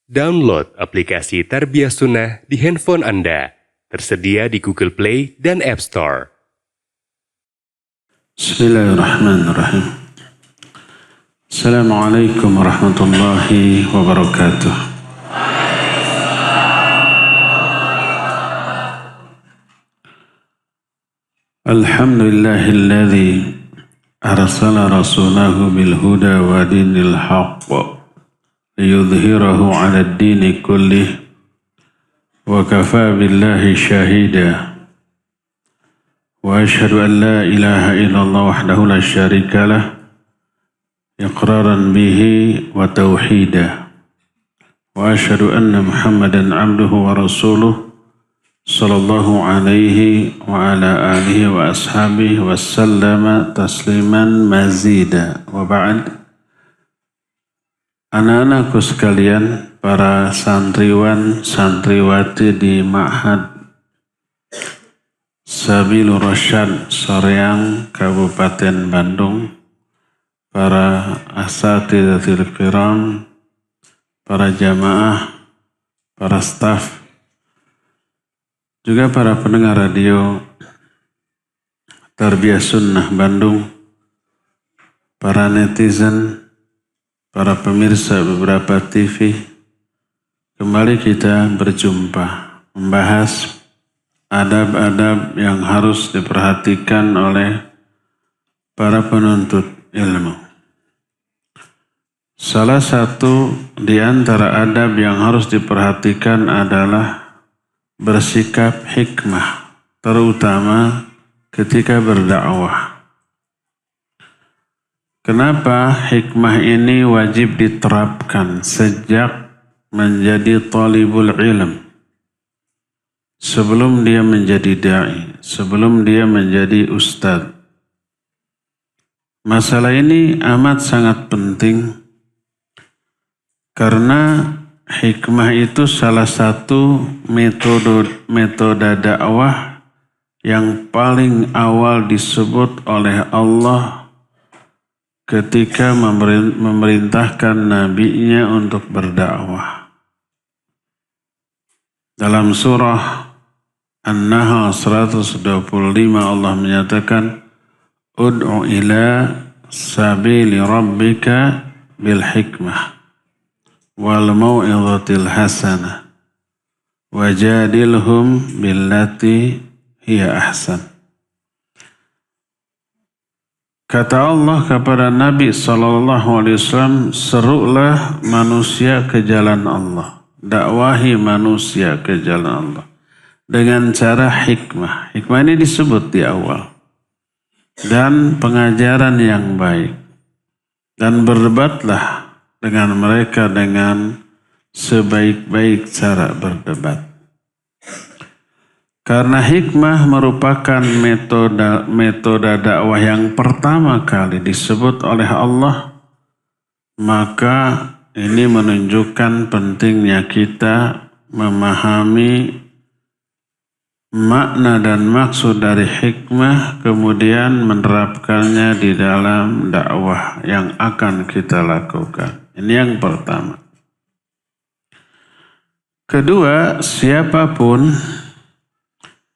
Download aplikasi Tarbiyah Sunnah di handphone Anda. Tersedia di Google Play dan App Store. Bismillahirrahmanirrahim. Assalamualaikum warahmatullahi wabarakatuh. Alhamdulillahilladzi arsala rasulahu bil huda wa dinil haqq liyudhhirahu 'ala ad-dini kullih wa kafaa billahi shahida. Wa ashhadu an la ilaha illallah wahdahu la syarika lah iqraran bihi wa tauhida. Wa ashhadu anna Muhammadan 'abduhu wa rasuluh sallallahu alaihi wa ala alihi wa ashabihi wa sallama tasliman mazida. Wa ba'd. Anak-anakku sekalian, para santriwan santriwati di Ma'had Sabilur Rasyad Soreang Kabupaten Bandung, para asatidatil kiram, para jamaah, para staf, juga para pendengar radio Tarbiyah Sunnah Bandung, para netizen, para pemirsa beberapa TV. Kembali kita berjumpa membahas adab-adab yang harus diperhatikan oleh para penuntut ilmu. Salah satu di antara adab yang harus diperhatikan adalah bersikap hikmah, terutama ketika berdakwah. Kenapa hikmah ini wajib diterapkan sejak menjadi talibul ilm? Sebelum dia menjadi da'i, sebelum dia menjadi ustadz. Masalah ini amat sangat penting karena hikmah itu salah satu metode dakwah yang paling awal disebut oleh Allah ketika memerintahkan nabinya untuk berdakwah. Dalam surah An-Nahl 125 Allah menyatakan, Ud'u ila sabili rabbika bil hikmah wal mau'izatil hasanah wajadilhum billati hiya ahsan. Kata Allah kepada Nabi SAW, serulah manusia ke jalan Allah, dakwahi manusia ke jalan Allah dengan cara hikmah. Hikmah ini disebut di awal. Dan pengajaran yang baik. Dan berdebatlah dengan mereka dengan sebaik-baik cara berdebat. Karena hikmah merupakan metode dakwah yang pertama kali disebut oleh Allah, maka ini menunjukkan pentingnya kita memahami makna dan maksud dari hikmah, kemudian menerapkannya di dalam dakwah yang akan kita lakukan. Ini yang pertama. Kedua, siapapun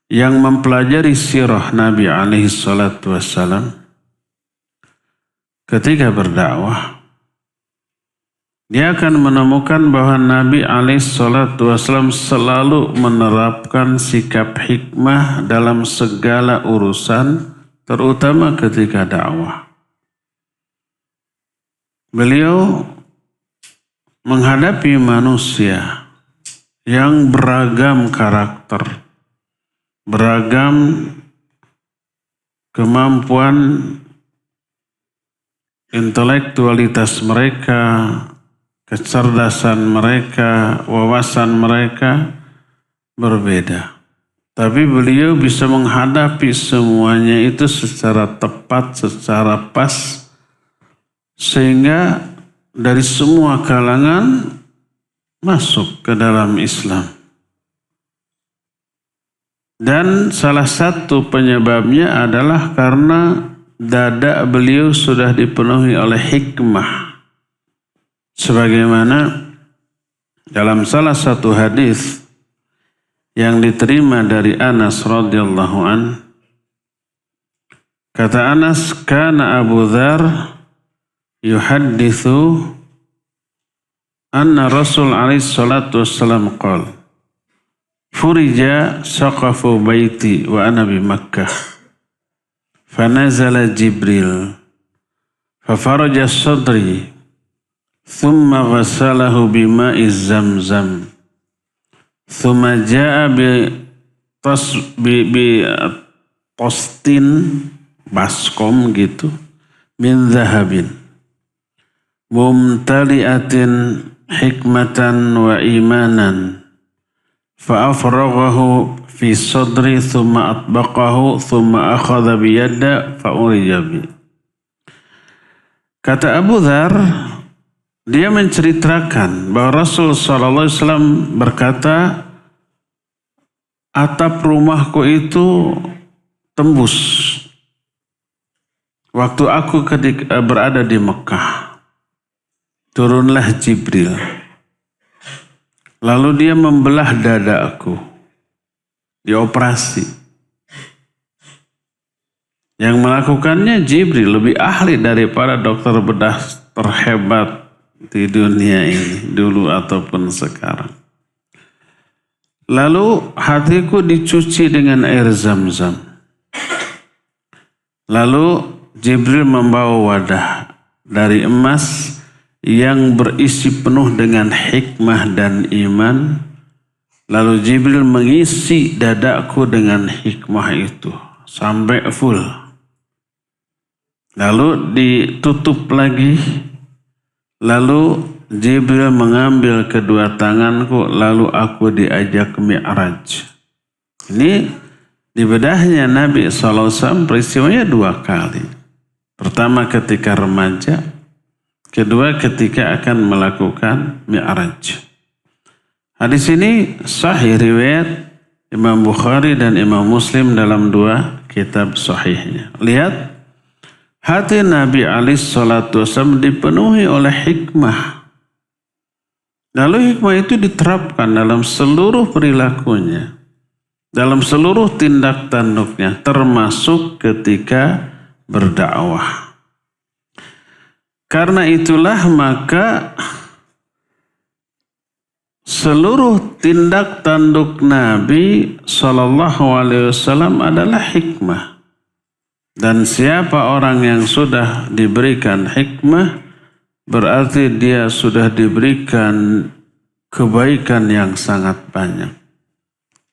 yang mempelajari sirah Nabi alaihi salatu wassalam ketika berdakwah, dia akan menemukan bahwa Nabi alaihi salatu wassalam selalu menerapkan sikap hikmah dalam segala urusan, terutama ketika dakwah. Beliau menghadapi manusia yang beragam karakter, beragam kemampuan intelektualitas mereka, kecerdasan mereka, wawasan mereka berbeda. Tapi beliau bisa menghadapi semuanya itu secara tepat, secara pas, sehingga dari semua kalangan masuk ke dalam Islam. Dan salah satu penyebabnya adalah karena dada beliau sudah dipenuhi oleh hikmah. Sebagaimana Dalam salah satu hadis yang diterima dari Anas radhiyallahu an, kata Anas, kana Abu Dzar yuhadditsu anna Rasul alaihi salatu wassalam qala furija saqafu baiti wa ana bi Makkah fanazala Jibril fafaraja sadri thumma ghasalahu bima'i zamzam thumma jaa bi tostin baskom gitu min zahabin mumtali'atin hikmatan wa imanan fa'afraghahu fi sadri thumma atbaqahu thumma akhadha biyadda fa'urija bi. Kata Abu Dzar, dia menceritakan bahwa Rasul SAW berkata, atap rumahku itu tembus waktu aku berada di Mekah. Turunlah Jibril. Lalu dia membelah dada aku. Dioperasi. Yang melakukannya Jibril, lebih ahli daripada dokter bedah terhebat di dunia ini, dulu ataupun sekarang. Lalu hatiku dicuci dengan air zam-zam. Lalu Jibril membawa wadah dari emas yang berisi penuh dengan hikmah dan iman. Lalu Jibril mengisi dadaku dengan hikmah itu sampai full. Lalu ditutup lagi. Lalu Jibril mengambil kedua tanganku, lalu aku diajak mi'raj. Ini di bedahnya Nabi SAW peristiwanya dua kali. Pertama ketika remaja, kedua ketika akan melakukan mi'raj. Hadis ini sahih riwayat Imam Bukhari dan Imam Muslim dalam dua kitab sahihnya. Lihat, hati Nabi SAW dipenuhi oleh hikmah. Lalu hikmah itu diterapkan dalam seluruh perilakunya, dalam seluruh tindak tanduknya, termasuk ketika berdakwah. Karena itulah maka seluruh tindak tanduk Nabi SAW adalah hikmah. Dan siapa orang yang sudah diberikan hikmah, berarti dia sudah diberikan kebaikan yang sangat banyak.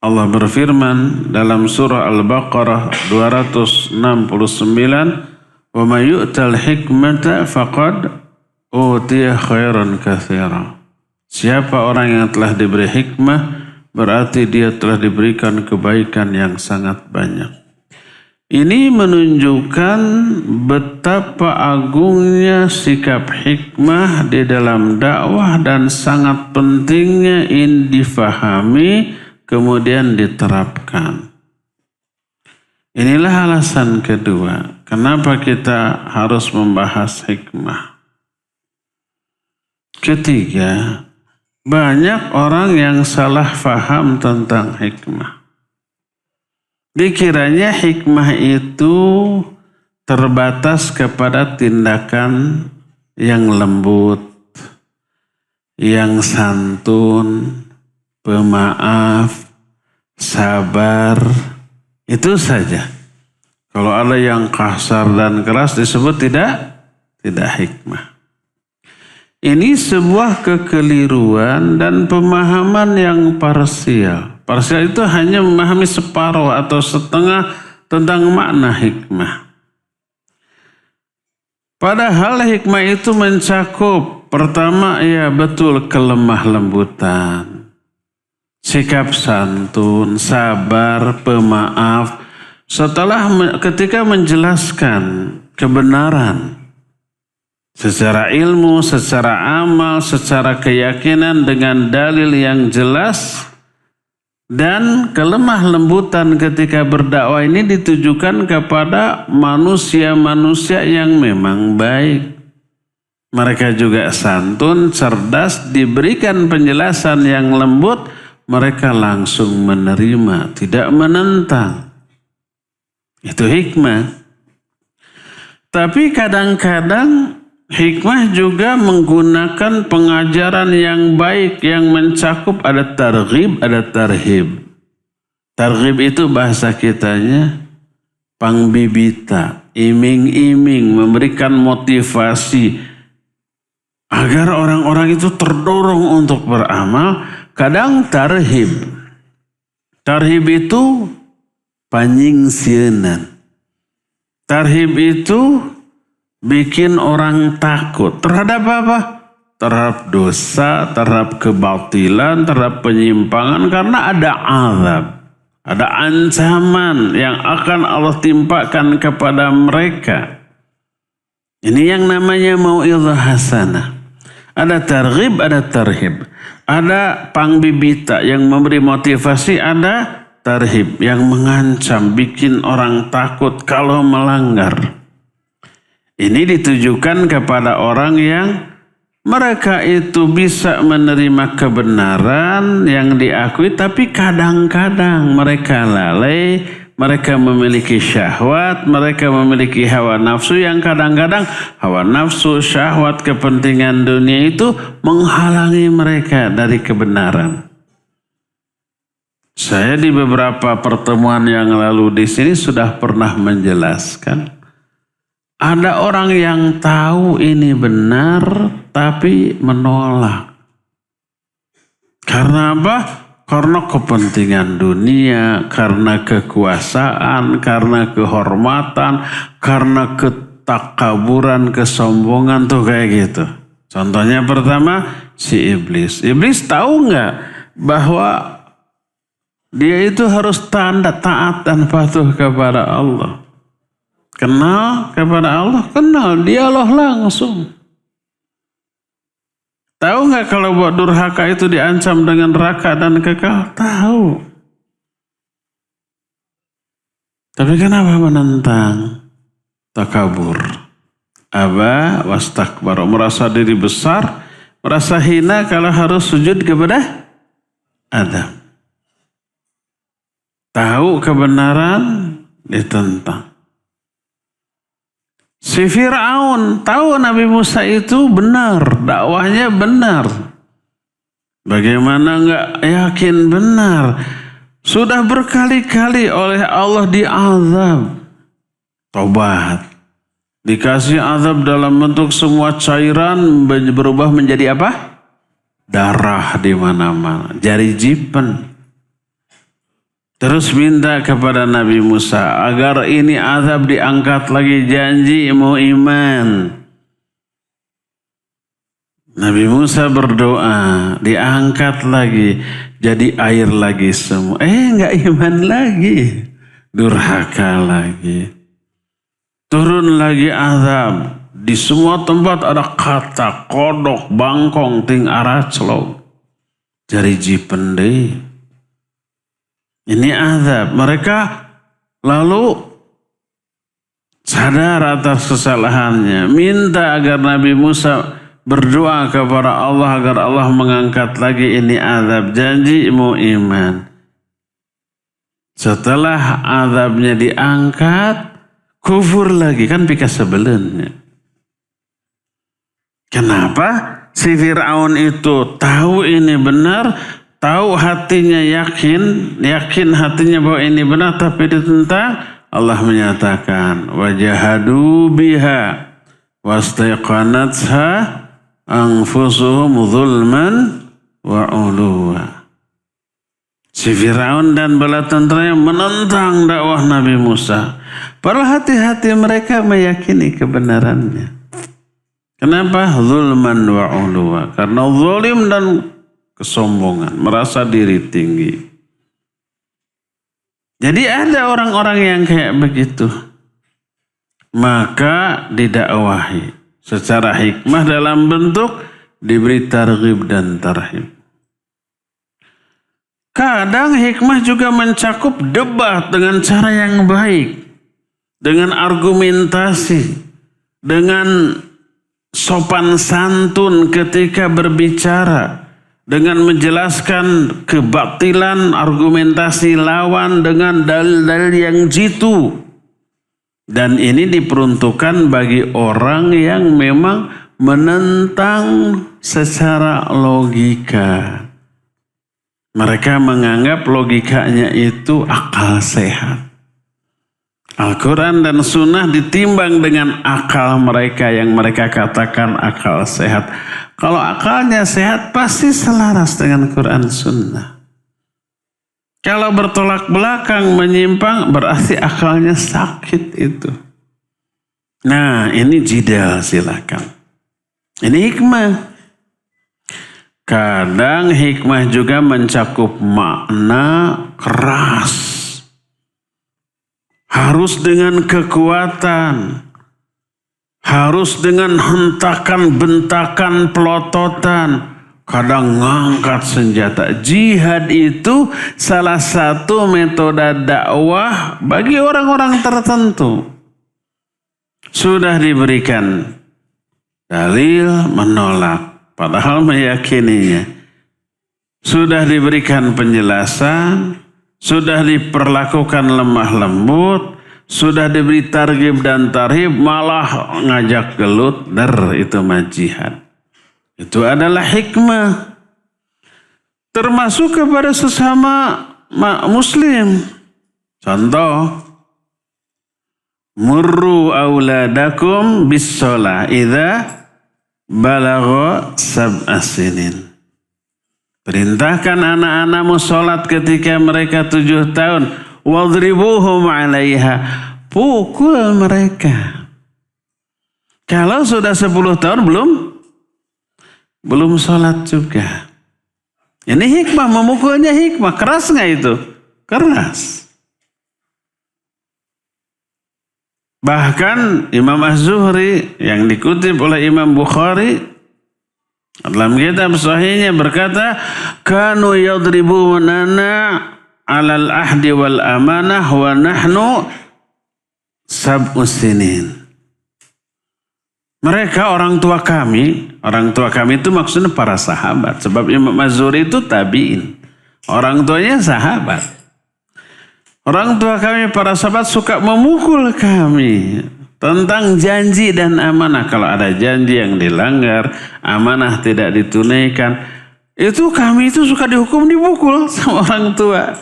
Allah berfirman dalam surah Al-Baqarah 269, wa may yu'tal hikmata faqad utiya khairan katsira. Siapa orang yang telah diberi hikmah, berarti dia telah diberikan kebaikan yang sangat banyak. Ini menunjukkan betapa agungnya sikap hikmah di dalam dakwah dan sangat pentingnya ini difahami kemudian diterapkan. Inilah alasan kedua, kenapa kita harus membahas hikmah. Ketiga, banyak orang yang salah faham tentang hikmah. Dikiranya hikmah itu terbatas kepada tindakan yang lembut, yang santun, pemaaf, sabar, itu saja. Kalau ada yang kasar dan keras disebut tidak hikmah. Ini sebuah kekeliruan dan pemahaman yang parsial. Parsial itu hanya memahami separuh atau setengah tentang makna hikmah. Padahal hikmah itu mencakup, pertama ya betul, kelemah lembutan, sikap santun, sabar, pemaaf. Ketika menjelaskan kebenaran secara ilmu, secara amal, secara keyakinan dengan dalil yang jelas, dan kelemah lembutan ketika berdakwah ini ditujukan kepada manusia-manusia yang memang baik, Mereka juga santun, cerdas, diberikan penjelasan yang lembut, mereka langsung menerima, tidak menentang. Itu hikmah. Tapi kadang-kadang hikmah juga menggunakan pengajaran yang baik yang mencakup ada targhib, ada tarhib. Targhib itu bahasa kitanya pangbibita, iming-iming, memberikan motivasi agar orang-orang itu terdorong untuk beramal. Kadang tarhib. Tarhib itu panyingsienan. Tarhib itu bikin orang takut terhadap apa? Terhadap dosa, terhadap kebatilan, terhadap penyimpangan, karena ada azab. Ada ancaman yang akan Allah timpakan kepada mereka. Ini yang namanya mau'izah hasanah. Ada targhib, ada tarhib. Ada pangbibita yang memberi motivasi, ada tarhib yang mengancam, bikin orang takut kalau melanggar. Ini ditujukan kepada orang yang mereka itu bisa menerima kebenaran yang diakui, tapi kadang-kadang mereka lalai, mereka memiliki syahwat, mereka memiliki hawa nafsu yang kadang-kadang hawa nafsu, syahwat, kepentingan dunia itu menghalangi mereka dari kebenaran. Saya di beberapa pertemuan yang lalu di sini sudah pernah menjelaskan. Ada orang yang tahu ini benar tapi menolak. Karena apa? Karena kepentingan dunia, karena kekuasaan, karena kehormatan, karena ketakaburan, kesombongan tuh kayak gitu. Contohnya pertama si iblis. Iblis tahu nggak bahwa dia itu harus taat dan patuh kepada Allah. Kenal kepada Allah, kenal dia Allah langsung. Tahu nggak kalau buat durhaka itu diancam dengan neraka dan kekal? Tahu. Tapi kenapa menentang? Takabur. Aba wastakbar, merasa diri besar, merasa hina kalau harus sujud kepada Adam. Tahu kebenaran, ditentang. Si Fir'aun tahu Nabi Musa itu benar, dakwahnya benar. Bagaimana enggak yakin benar? Sudah berkali-kali oleh Allah diazab. Tobat. Dikasih azab dalam bentuk semua cairan berubah menjadi apa? Darah di mana-mana, jari jipen. Terus minta kepada Nabi Musa agar ini azab diangkat lagi, janji mau iman. Nabi Musa berdoa, diangkat lagi, jadi air lagi semua. Enggak iman lagi, durhaka lagi. Turun lagi azab, di semua tempat ada kata, kodok, bangkong, ting araclok, jari jipende. Ini azab. Mereka lalu sadar atas kesalahannya. Minta agar Nabi Musa berdoa kepada Allah agar Allah mengangkat lagi ini azab. Janji mau iman. Setelah azabnya diangkat, kufur lagi. Kan pika sebelumnya. Kenapa? Si Fir'aun itu tahu ini benar, tahu hatinya yakin hatinya bahwa ini benar, tapi ditentang. Allah menyatakan wajahadu biha wastaiqanatha anfusuhum zulman wa uluwa. Si Fir'aun dan bala tentaranya menentang dakwah Nabi Musa. Padahal hati-hati mereka meyakini kebenarannya. Kenapa? Zulman wa uluwa. Karena zalim dan kesombongan, merasa diri tinggi. Jadi ada orang-orang yang kayak begitu. Maka didakwahi secara hikmah dalam bentuk diberi targhib dan tarhib. Kadang hikmah juga mencakup debat dengan cara yang baik, dengan argumentasi, dengan sopan santun ketika berbicara, dengan menjelaskan kebatilan argumentasi lawan dengan dalil-dalil yang jitu. Dan ini diperuntukkan bagi orang yang memang menentang secara logika. Mereka menganggap logikanya itu akal sehat. Al-Quran dan Sunnah ditimbang dengan akal mereka yang mereka katakan akal sehat. Kalau akalnya sehat pasti selaras dengan Quran Sunnah. Kalau bertolak belakang menyimpang berarti akalnya sakit itu. Nah ini jidal silakan. Ini hikmah. Kadang hikmah juga mencakup makna keras. Harus dengan kekuatan. Harus dengan hentakan, bentakan, pelototan. Kadang ngangkat senjata. Jihad itu salah satu metode dakwah bagi orang-orang tertentu. Sudah diberikan dalil menolak. Padahal meyakininya. Sudah diberikan penjelasan, sudah diperlakukan lemah lembut, sudah diberi targhib dan tarhib, malah ngajak gelut, itu mah jihad. Itu adalah hikmah. Termasuk kepada sesama muslim. Contoh, murru auladakum bis-shalah idza balagha sab'a sinin. Perintahkan anak-anakmu sholat ketika mereka 7 tahun. Wadribuhum 'alaiha. Pukul mereka. Kalau sudah 10 tahun belum sholat juga. Ini hikmah, memukulnya hikmah. Keras nggak itu? Keras. Bahkan Imam Az-Zuhri yang dikutip oleh Imam Bukhari dalam kitab sahihnya berkata, kanu yadribunana 'alal ahdi wal amanah wa nahnu sab'us sinin. Mereka orang tua kami itu maksudnya para sahabat, sebab Imam Az-Zuhri itu tabi'in. Orang tuanya sahabat. Orang tua kami para sahabat suka memukul kami tentang janji dan amanah. Kalau ada janji yang dilanggar, amanah tidak ditunaikan, itu kami itu suka dihukum, dipukul sama orang tua.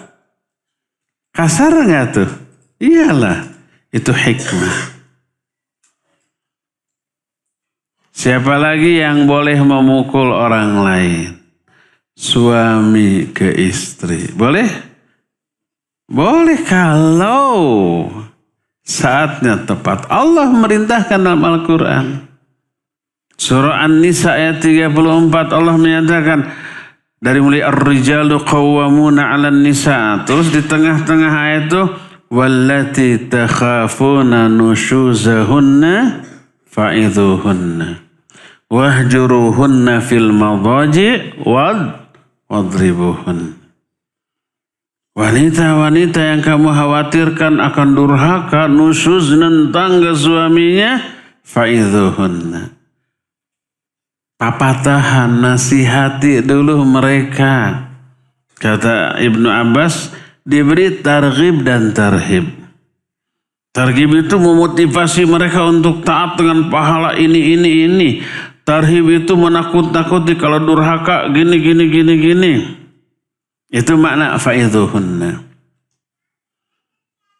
Kasar nggak tuh? Iyalah, itu hikmah. Siapa lagi yang boleh memukul orang lain? Suami ke istri. Boleh? Boleh kalau saatnya tepat. Allah merintahkan dalam Al-Quran. Surah An-Nisa ayat 34 Allah menyatakan, dari mulai ar-rijalu qawwamuna 'alan nisa. Terus di tengah-tengah ayat itu, wallati takhafuna nushuzahunna fa'idhuhunna wahjuruhunna fil madaji wadribuhunna. Wanita-wanita yang kamu khawatirkan akan durhaka, nusyuz, nentang ke suaminya, fa'idhuhunna. Papatahan, nasihati dulu mereka. Kata Ibnu Abbas, diberi targhib dan tarhib. Targhib itu memotivasi mereka untuk taat dengan pahala ini. Tarhib itu menakut-nakuti kalau durhaka gini. Itu makna fa'idhuhunna.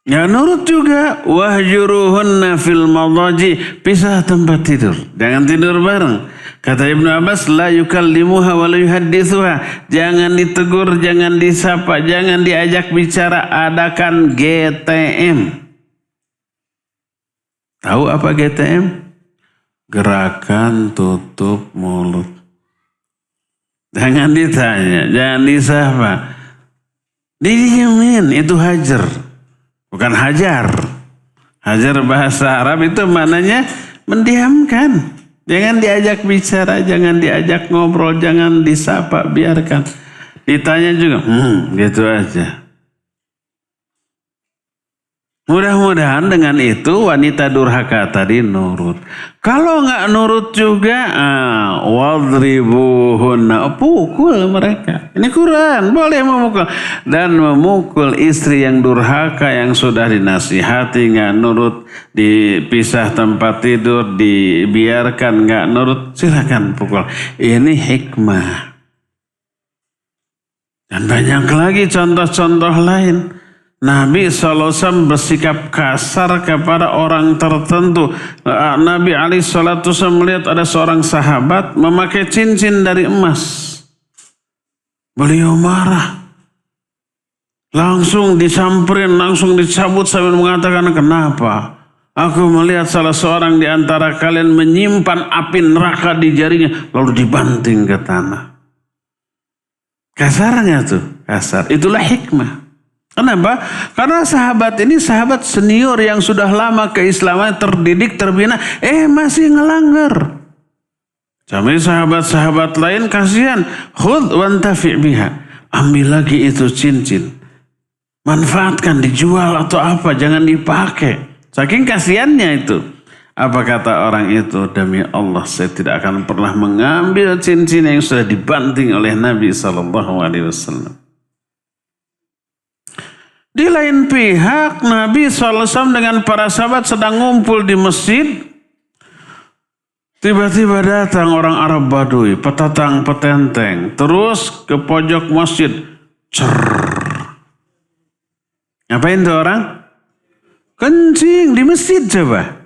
Ya nurut juga, wahjuruhunna fil madaji, pisah tempat tidur, jangan tidur bareng. Kata Ibnu Abbas, la yukallimuha wa la yuhaddithuha, jangan ditegur, jangan disapa, jangan diajak bicara, adakan GTM. Tahu apa GTM? Gerakan tutup mulut. Jangan ditanya, jangan disapa. Didiemin, itu hajar. Bukan hajar. Hajar bahasa Arab itu maknanya mendiamkan. Jangan diajak bicara, jangan diajak ngobrol, jangan disapa, biarkan. Ditanya juga, gitu aja. Mudah-mudahan dengan itu wanita durhaka tadi nurut. Kalau nggak nurut juga, wadribuhunna, pukul mereka. Ini Quran, boleh memukul. Dan memukul istri yang durhaka yang sudah dinasihati nggak nurut, dipisah tempat tidur, dibiarkan nggak nurut, silakan pukul. Ini hikmah. Dan banyak lagi contoh-contoh lain. Nabi SAW bersikap kasar kepada orang tertentu. Nabi SAW melihat ada seorang sahabat memakai cincin dari emas. Beliau marah. Langsung disamperin, langsung dicabut sambil mengatakan, kenapa? Aku melihat salah seorang di antara kalian menyimpan api neraka di jarinya, lalu dibanting ke tanah. Kasarnya tuh, kasar. Itulah hikmah. Kenapa? Karena sahabat ini sahabat senior yang sudah lama keislaman, terdidik, terbina, masih ngelanggar. Sampai sahabat-sahabat lain kasihan, khudh wantafi' biha. Ambil lagi itu cincin. Manfaatkan, dijual atau apa, jangan dipakai. Saking kasihannya itu. Apa kata orang itu? Demi Allah, saya tidak akan pernah mengambil cincin yang sudah dibanting oleh Nabi SAW. Di lain pihak, Nabi SAW dengan para sahabat sedang ngumpul di masjid. Tiba-tiba datang orang Arab Badui, petatang petenteng, terus ke pojok masjid. Ngapain tuh orang? Kencing di masjid coba.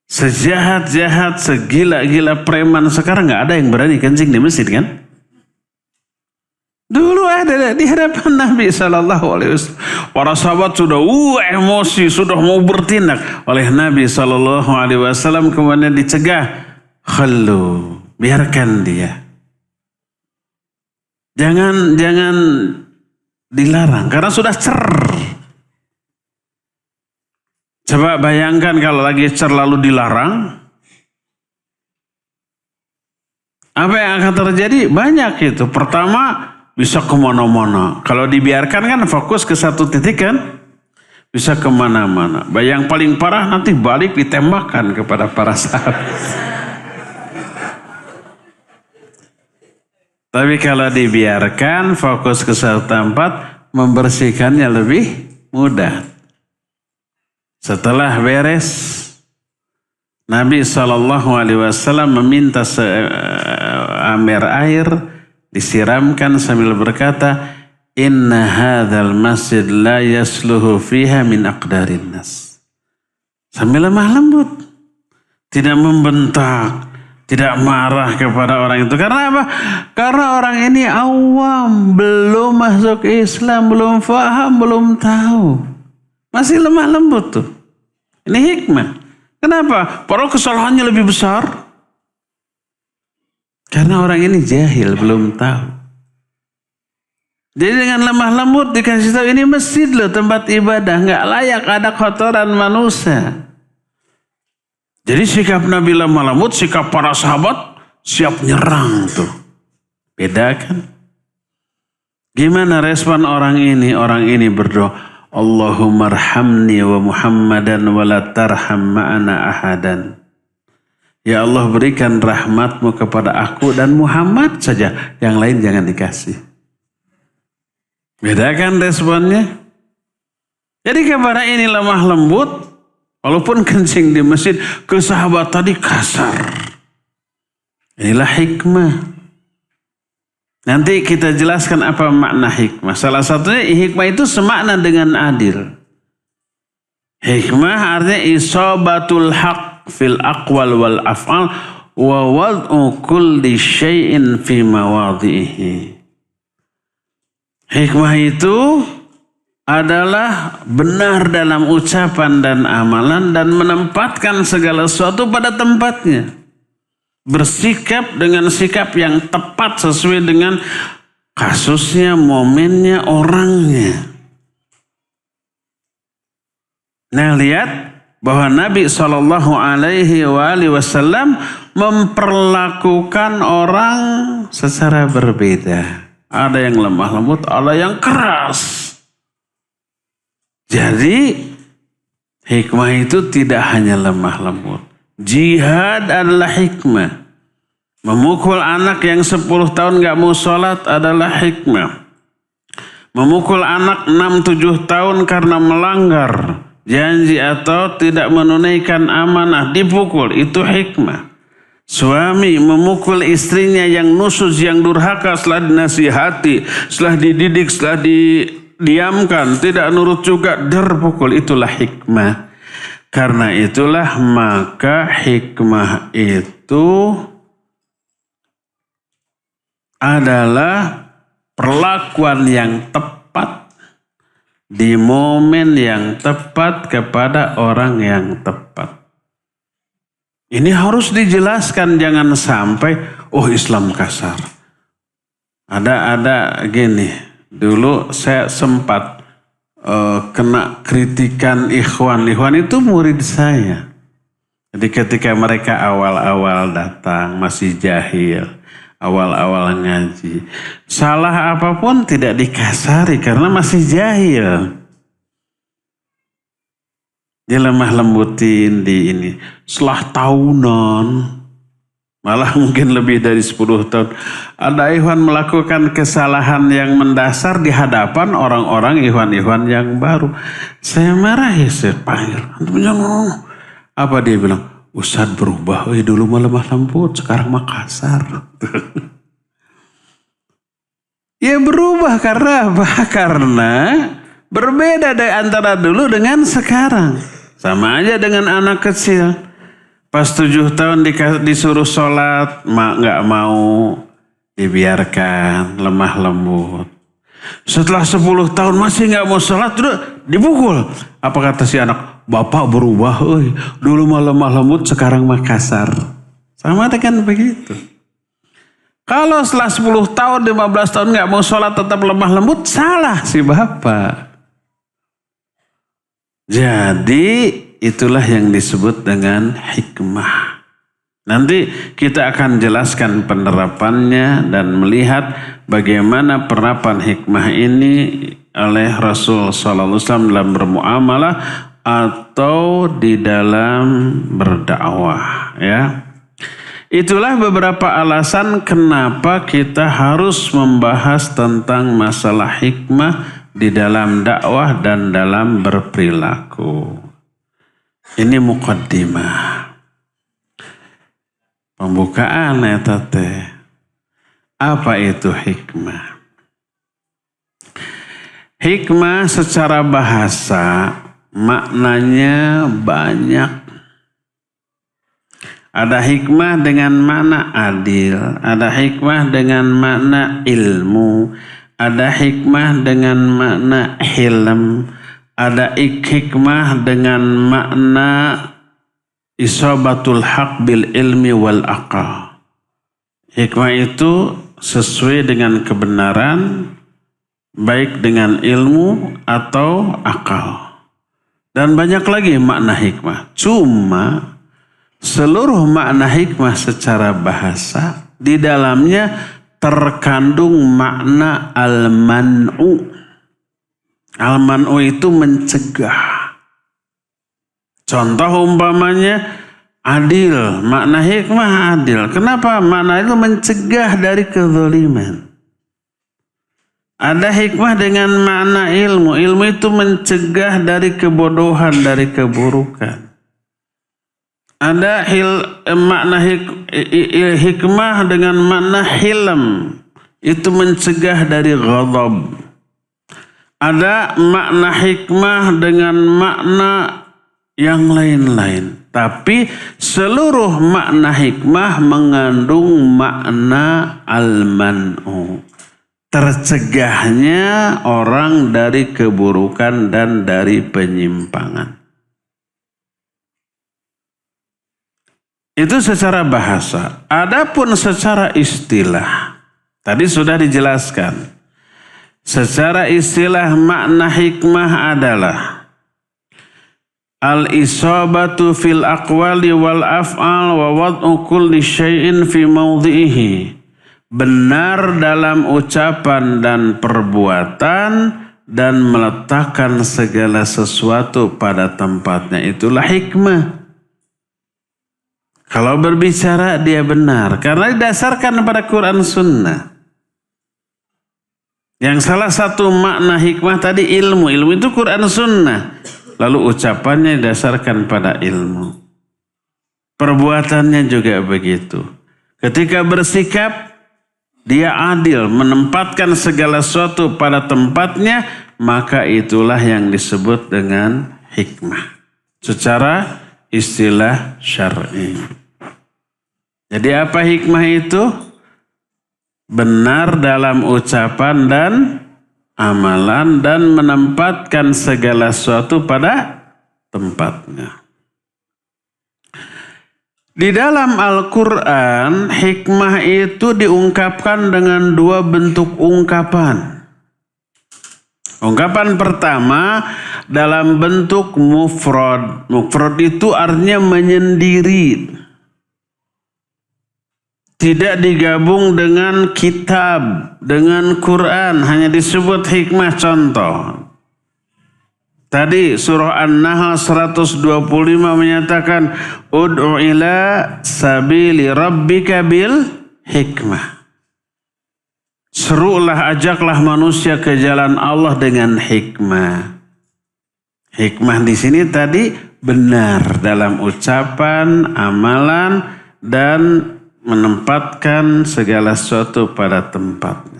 Sejahat-jahat, segila-gila preman sekarang nggak ada yang berani kencing di masjid kan? Dulu ada di hadapan Nabi SAW. Para sahabat sudah emosi, sudah mau bertindak. Oleh Nabi SAW kemudian dicegah. Khallu, biarkan dia. Jangan dilarang, karena sudah cer. Coba bayangkan kalau lagi cer lalu dilarang. Apa yang akan terjadi? Banyak itu. Pertama, bisa kemana-mana. Kalau dibiarkan kan fokus ke satu titik kan, bisa kemana-mana. Yang paling parah nanti balik ditembakkan kepada para sahabat. Tapi kalau dibiarkan fokus ke satu tempat, membersihkannya lebih mudah. Setelah beres, Nabi SAW meminta seember air, disiramkan sambil berkata, inna hadzal masjid la yasluhu fiha min aqdarin nas. Sambil lemah lembut, tidak membentak, tidak marah kepada orang itu. Karena apa? Karena orang ini awam, belum masuk Islam, belum faham, belum tahu. Masih lemah lembut tuh. Ini hikmah. Kenapa? Padahal kesalahannya lebih besar. Karena orang ini jahil, belum tahu. Jadi dengan lemah lembut dikasih tahu, ini masjid loh, tempat ibadah, nggak layak ada kotoran manusia. Jadi sikap Nabi lemah lembut, sikap para sahabat siap nyerang tuh. Beda kan? Gimana respon orang ini? Orang ini berdoa, Allahumma arhamni wa Muhammadan wa la tarham ma'ana ahadan. Ya Allah, berikan rahmatmu kepada aku dan Muhammad saja. Yang lain jangan dikasih. Beda kan responnya? Jadi kepada ini lemah lembut. Walaupun kencing di masjid, ke sahabat tadi kasar. Inilah hikmah. Nanti kita jelaskan apa makna hikmah. Salah satunya hikmah itu semakna dengan adil. Hikmah artinya isabatul haq fil aqwal wal af'al wa wad'u kulli syai'in fi mawadhihi. Hikmah itu adalah benar dalam ucapan dan amalan dan menempatkan segala sesuatu pada tempatnya. Bersikap dengan sikap yang tepat sesuai dengan kasusnya, momennya, orangnya. Nah, lihat bahwa Nabi SAW memperlakukan orang secara berbeda. Ada yang lemah lembut, ada yang keras. Jadi hikmah itu tidak hanya lemah lembut. Jihad adalah hikmah. Memukul anak yang 10 tahun gak mau sholat adalah hikmah. Memukul anak 6-7 tahun karena melanggar janji atau tidak menunaikan amanah, dipukul, itu hikmah. Suami memukul istrinya yang nusyuz, yang durhaka, setelah dinasihati, setelah dididik, setelah didiamkan, tidak nurut juga, pukul, itulah hikmah. Karena itulah maka hikmah itu adalah perlakuan yang tepat di momen yang tepat kepada orang yang tepat. Ini harus dijelaskan, jangan sampai Islam kasar. Ada gini, dulu saya sempat kena kritikan ikhwan itu murid saya. Jadi ketika mereka awal-awal datang masih jahil, awal-awal ngaji, salah apapun tidak dikasari karena masih jahil. Dia lemah lembutin di ini. Setelah tahunan, malah mungkin lebih dari 10 tahun, ada ikhwan melakukan kesalahan yang mendasar di hadapan orang-orang ikhwan-ikhwan yang baru. Saya marahi, saya panggil. Apa dia bilang? Ustadz berubah, dulu mah lemah lembut, sekarang mah kasar. Ya berubah karena apa? Karena berbeda dari antara dulu dengan sekarang. Sama aja dengan anak kecil. Pas 7 tahun disuruh sholat, gak mau, dibiarkan, lemah lembut. Setelah 10 tahun masih gak mau sholat, dipukul. Apa kata si anak? Bapak berubah, dulu mah lemah lembut, sekarang mah kasar. Sama dengan begitu. Kalau setelah 10 tahun, 15 tahun gak mau sholat tetap lemah lembut, salah si bapak. Jadi itulah yang disebut dengan hikmah. Nanti kita akan jelaskan penerapannya dan melihat bagaimana penerapan hikmah ini oleh Rasul sallallahu alaihi wasallam dalam bermuamalah atau di dalam berdakwah, ya. Itulah beberapa alasan kenapa kita harus membahas tentang masalah hikmah di dalam dakwah dan dalam berperilaku. Ini muqaddimah. Pembukaan eta teh. Apa itu hikmah? Hikmah secara bahasa maknanya banyak. Ada hikmah dengan makna adil, ada hikmah dengan makna ilmu, ada hikmah dengan makna hilm, ada hikmah dengan makna isabatul haq bil ilmi wal aqal. Hikmah itu sesuai dengan kebenaran, baik dengan ilmu atau akal. Dan banyak lagi makna hikmah. Cuma seluruh makna hikmah secara bahasa di dalamnya terkandung makna al-man'u. Al-man'u itu mencegah. Contoh umpamanya adil, makna hikmah adil. Kenapa? Makna itu mencegah dari kezaliman. Ada hikmah dengan makna ilmu. Ilmu itu mencegah dari kebodohan, dari keburukan. Ada makna hikmah dengan makna hilm. Itu mencegah dari ghadab. Ada makna hikmah dengan makna yang lain-lain. Tapi seluruh makna hikmah mengandung makna al-man'u. Tercegahnya orang dari keburukan dan dari penyimpangan. Itu secara bahasa. Adapun secara istilah, tadi sudah dijelaskan. Secara istilah makna hikmah adalah al-isabatu fil aqwali wal af'al wa wad'u kulli syai'in fi mawdhi'ihi. Benar dalam ucapan dan perbuatan dan meletakkan segala sesuatu pada tempatnya. Itulah hikmah. Kalau berbicara dia benar karena didasarkan pada Quran Sunnah. Yang salah satu makna hikmah tadi ilmu. Ilmu itu Quran Sunnah. Lalu ucapannya didasarkan pada ilmu. Perbuatannya juga begitu. Ketika bersikap dia adil, menempatkan segala sesuatu pada tempatnya, maka itulah yang disebut dengan hikmah. Secara istilah syar'i. Jadi apa hikmah itu? Benar dalam ucapan dan amalan dan menempatkan segala sesuatu pada tempatnya. Di dalam Al-Quran, hikmah itu diungkapkan dengan dua bentuk ungkapan. Ungkapan pertama dalam bentuk mufrad. Mufrad itu artinya menyendiri. Tidak digabung dengan kitab, dengan Quran. Hanya disebut hikmah. Contoh. Tadi surah An-Nahl 125 menyatakan ud'u ila sabili rabbika bil hikmah. Serulah, ajaklah manusia ke jalan Allah dengan hikmah. Hikmah di sini tadi benar dalam ucapan, amalan dan menempatkan segala sesuatu pada tempatnya.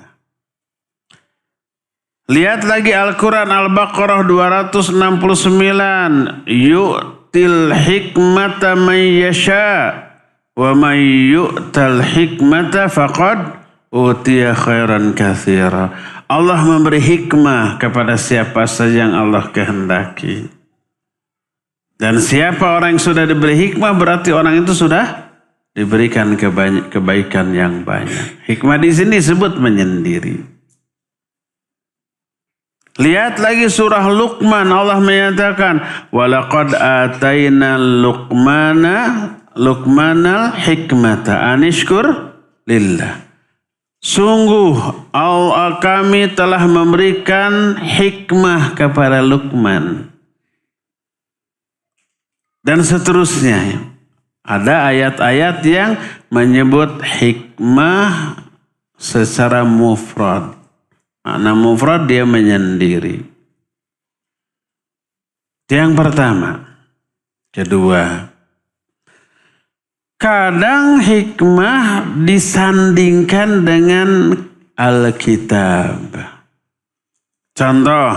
Lihat lagi Al-Quran Al-Baqarah 269. Yu'til hikmata man yasha wa man yu'tal hikmata faqad utiya khairan katsira. Allah memberi hikmah kepada siapa saja yang Allah kehendaki. Dan siapa orang yang sudah diberi hikmah berarti orang itu sudah diberikan kebaikan yang banyak. Hikmah di sini disebut menyendiri. Lihat lagi surah Luqman, Allah menyatakan walaqad ataina Luqmanal hikmata anishkur lillah. Sungguh Allah kami telah memberikan hikmah kepada Luqman. Dan seterusnya. Ada ayat-ayat yang menyebut hikmah secara mufrad. Makna mufrad dia menyendiri. Itu yang pertama. Kedua, kadang hikmah disandingkan dengan Alkitab. Contoh,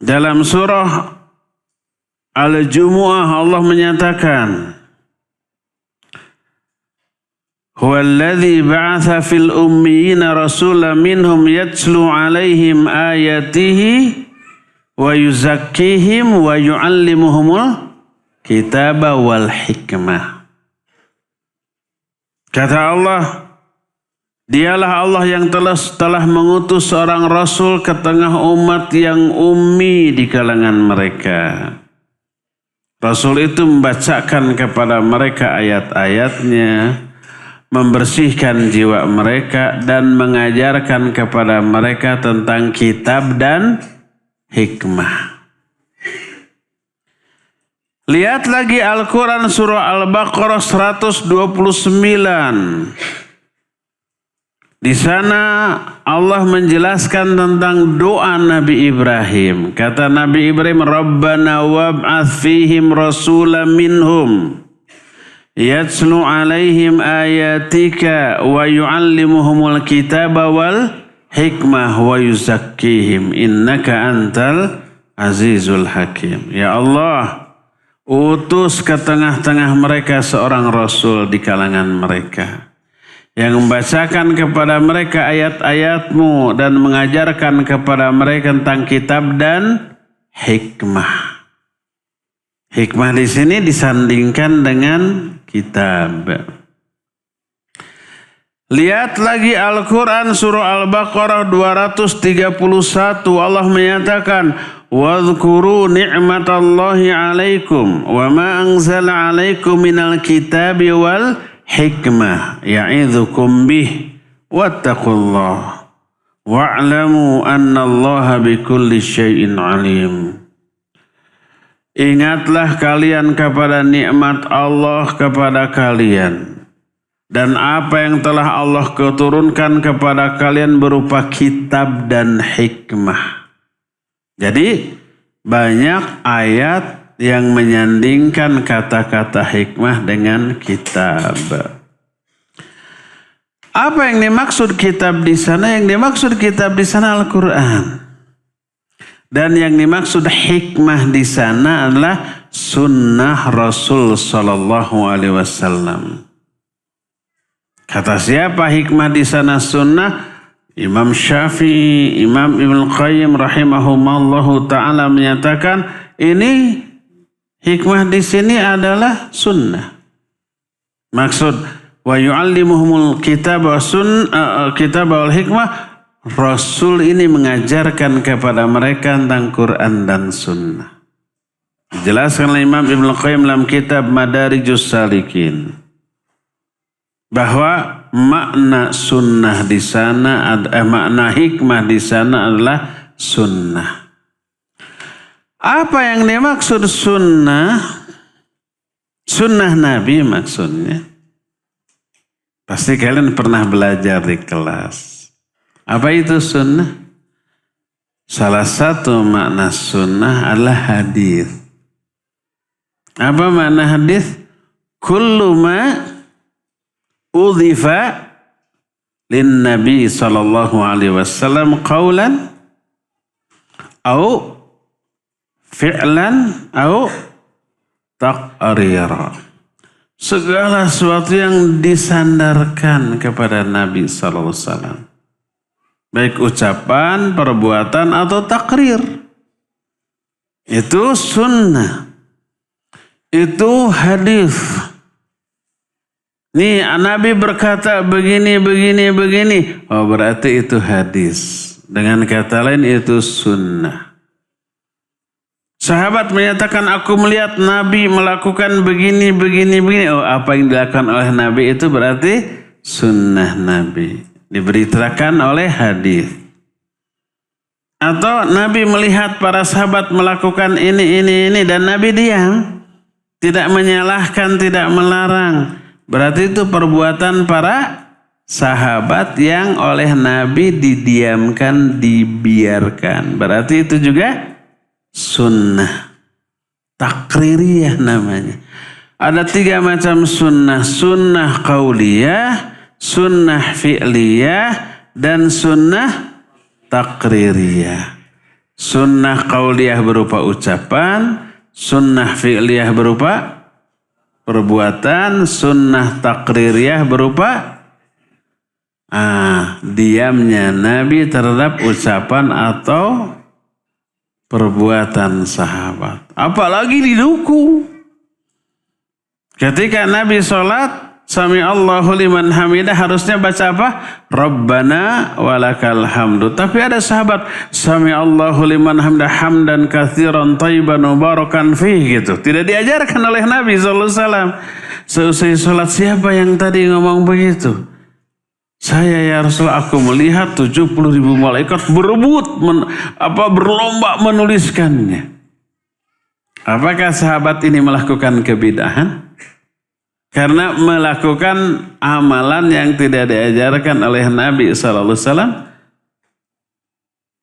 dalam surah Al-Jumu'ah Allah menyatakan Huwallazi ba'atha fil ummiyina rasulan minhum yatslu 'alaihim ayatihi wa yuzakkihim wa yu'allimuhumul kitaba wal hikmah. Kata Allah, dialah Allah yang telah mengutus seorang rasul ke tengah umat yang ummi di kalangan mereka. Rasul itu membacakan kepada mereka ayat-ayatnya, membersihkan jiwa mereka dan mengajarkan kepada mereka tentang kitab dan hikmah. Lihat lagi Al-Quran surah Al-Baqarah 129. Di sana Allah menjelaskan tentang doa Nabi Ibrahim. Kata Nabi Ibrahim, Rabbana wab'ath fihim rasulan minhum yatslu 'alaihim ayatika wa yu'allimuhumul kitaba wal hikmah wa yuzakkihim innaka antal azizul hakim. Ya Allah, utus ke tengah-tengah mereka seorang rasul di kalangan mereka yang membacakan kepada mereka ayat-ayatmu dan mengajarkan kepada mereka tentang kitab dan hikmah. Hikmah di sini disandingkan dengan kitab. Lihat lagi Al-Quran surah Al-Baqarah 231. Allah menyatakan wadhkuru ni'matallahi alaikum wa ma anzala alaikum minal kitabi wal hikmah ya'idhukum bih wattaqullah Wa'lamu anna Allaha bikulli syai'in alim. Ingatlah kalian kepada nikmat Allah kepada kalian. Dan apa yang telah Allah keturunkan kepada kalian berupa kitab dan hikmah. Jadi banyak ayat yang menyandingkan kata-kata hikmah dengan kitab. Apa yang dimaksud kitab di sana? Yang dimaksud kitab di sana Al-Quran. Dan yang dimaksud hikmah di sana adalah sunnah Rasul Sallallahu Alaihi Wasallam. Kata siapa hikmah di sana sunnah? Imam Syafi'i, Imam Ibnu Qayyim rahimahumallahu ta'ala menyatakan ini hikmah di sini adalah sunnah. Maksud wa yu'allimuhumul kitab wa kitab wal hikmah, Rasul ini mengajarkan kepada mereka tentang Quran dan sunnah. Dijelaskan oleh Imam Ibnu Qayyim dalam kitab Madarijus Salikin bahwa makna sunnah di sana makna hikmah di sana adalah sunnah. Apa yang dimaksud sunnah? Sunnah Nabi maksudnya. Pasti kalian pernah belajar di kelas. Apa itu sunnah? Salah satu makna sunnah adalah hadis. Apa makna hadis? Kullu ma udhifa lin Nabi sallallahu alaihi wasallam qawlan au fi'lan au taqrira. Segala sesuatu yang disandarkan kepada Nabi sallallahu alaihi wasallam, baik ucapan, perbuatan atau takrir, itu sunnah, itu hadis. Nih Nabi berkata begini, begini, begini. Oh berarti itu hadis. Dengan kata lain itu sunnah. Sahabat menyatakan aku melihat Nabi melakukan begini, begini, begini. Oh apa yang dilakukan oleh Nabi itu berarti sunnah Nabi. Diberitakan oleh hadis. Atau Nabi melihat para sahabat melakukan ini dan Nabi diam. Tidak menyalahkan, tidak melarang. Berarti itu perbuatan para sahabat yang oleh Nabi didiamkan, dibiarkan. Berarti itu juga sunnah. Takririyah namanya. Ada 3 macam sunnah. Sunnah qauliyah, sunnah fi'liyah, dan sunnah takririyah. Sunnah qauliyah berupa ucapan, sunnah fi'liyah berupa perbuatan, sunnah takririyah berupa diamnya Nabi terhadap ucapan atau perbuatan sahabat. Apalagi didukung. Ketika Nabi sholat, Sami Allahu liman hamidah, harusnya baca apa? Rabbana walakal hamdu. Tapi ada sahabat, Sami Allahu liman hamidah hamdan katsiran thayyiban mubarakan fih gitu. Tidak diajarkan oleh Nabi SAW. Seusai sholat, siapa yang tadi ngomong begitu? Saya ya Rasulullah, aku melihat 70.000 malaikat berebut, berlomba menuliskannya. Apakah sahabat ini melakukan kebidahan? Karena melakukan amalan yang tidak diajarkan oleh Nabi SAW?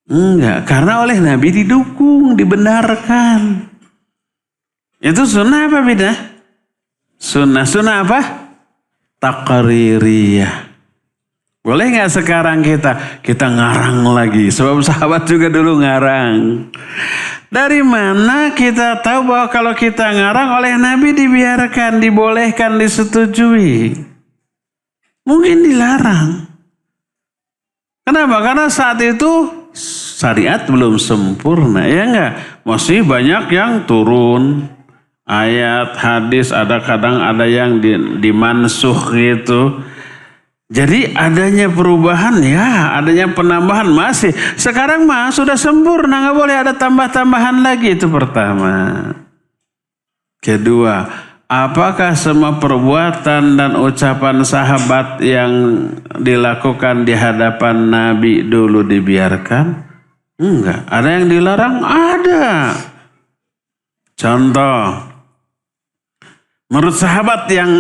Enggak, karena oleh Nabi didukung, dibenarkan. Itu sunnah apa bidah? Sunnah apa? Taqririyah. Boleh nggak sekarang kita ngarang lagi? Sebab sahabat juga dulu ngarang. Dari mana kita tahu bahwa kalau kita ngarang oleh Nabi dibiarkan, dibolehkan, disetujui? Mungkin dilarang. Kenapa? Karena saat itu syariat belum sempurna, ya enggak? Masih banyak yang turun. Ayat, hadis, kadang ada yang dimansuh gitu. Jadi adanya perubahan ya, adanya penambahan masih. Sekarang mah sudah sempurna, nggak boleh ada tambah-tambahan lagi, itu pertama. Kedua, apakah semua perbuatan dan ucapan sahabat yang dilakukan di hadapan Nabi dulu dibiarkan? Enggak. Ada yang dilarang? Ada. Contoh, menurut sahabat yang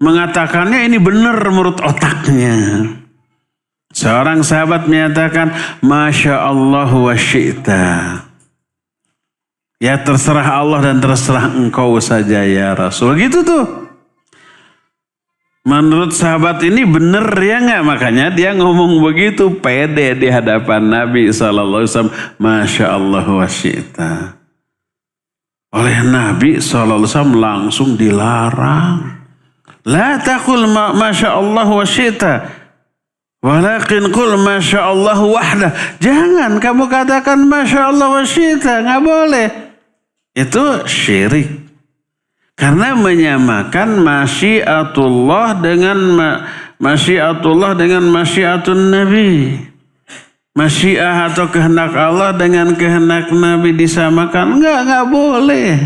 mengatakannya ini benar menurut otaknya. Seorang sahabat menyatakan, Masya Allah wa syi'ta. Ya terserah Allah dan terserah engkau saja ya Rasul. Gitu tuh. Menurut sahabat ini benar ya enggak? Makanya dia ngomong begitu pede di hadapan Nabi SAW. Masya Allah wa syi'ta. Oleh Nabi SAW langsung dilarang. La taqul Masya Allah wa syi'ta. Walakin qul Masya Allah wahdah. Jangan kamu katakan Masya Allah wa syi'ta. Nggak boleh. Itu syirik. Karena menyamakan masyiatullah dengan masyiatun Nabi. Masyiah atau kehendak Allah dengan kehendak Nabi disamakan. Nggak boleh.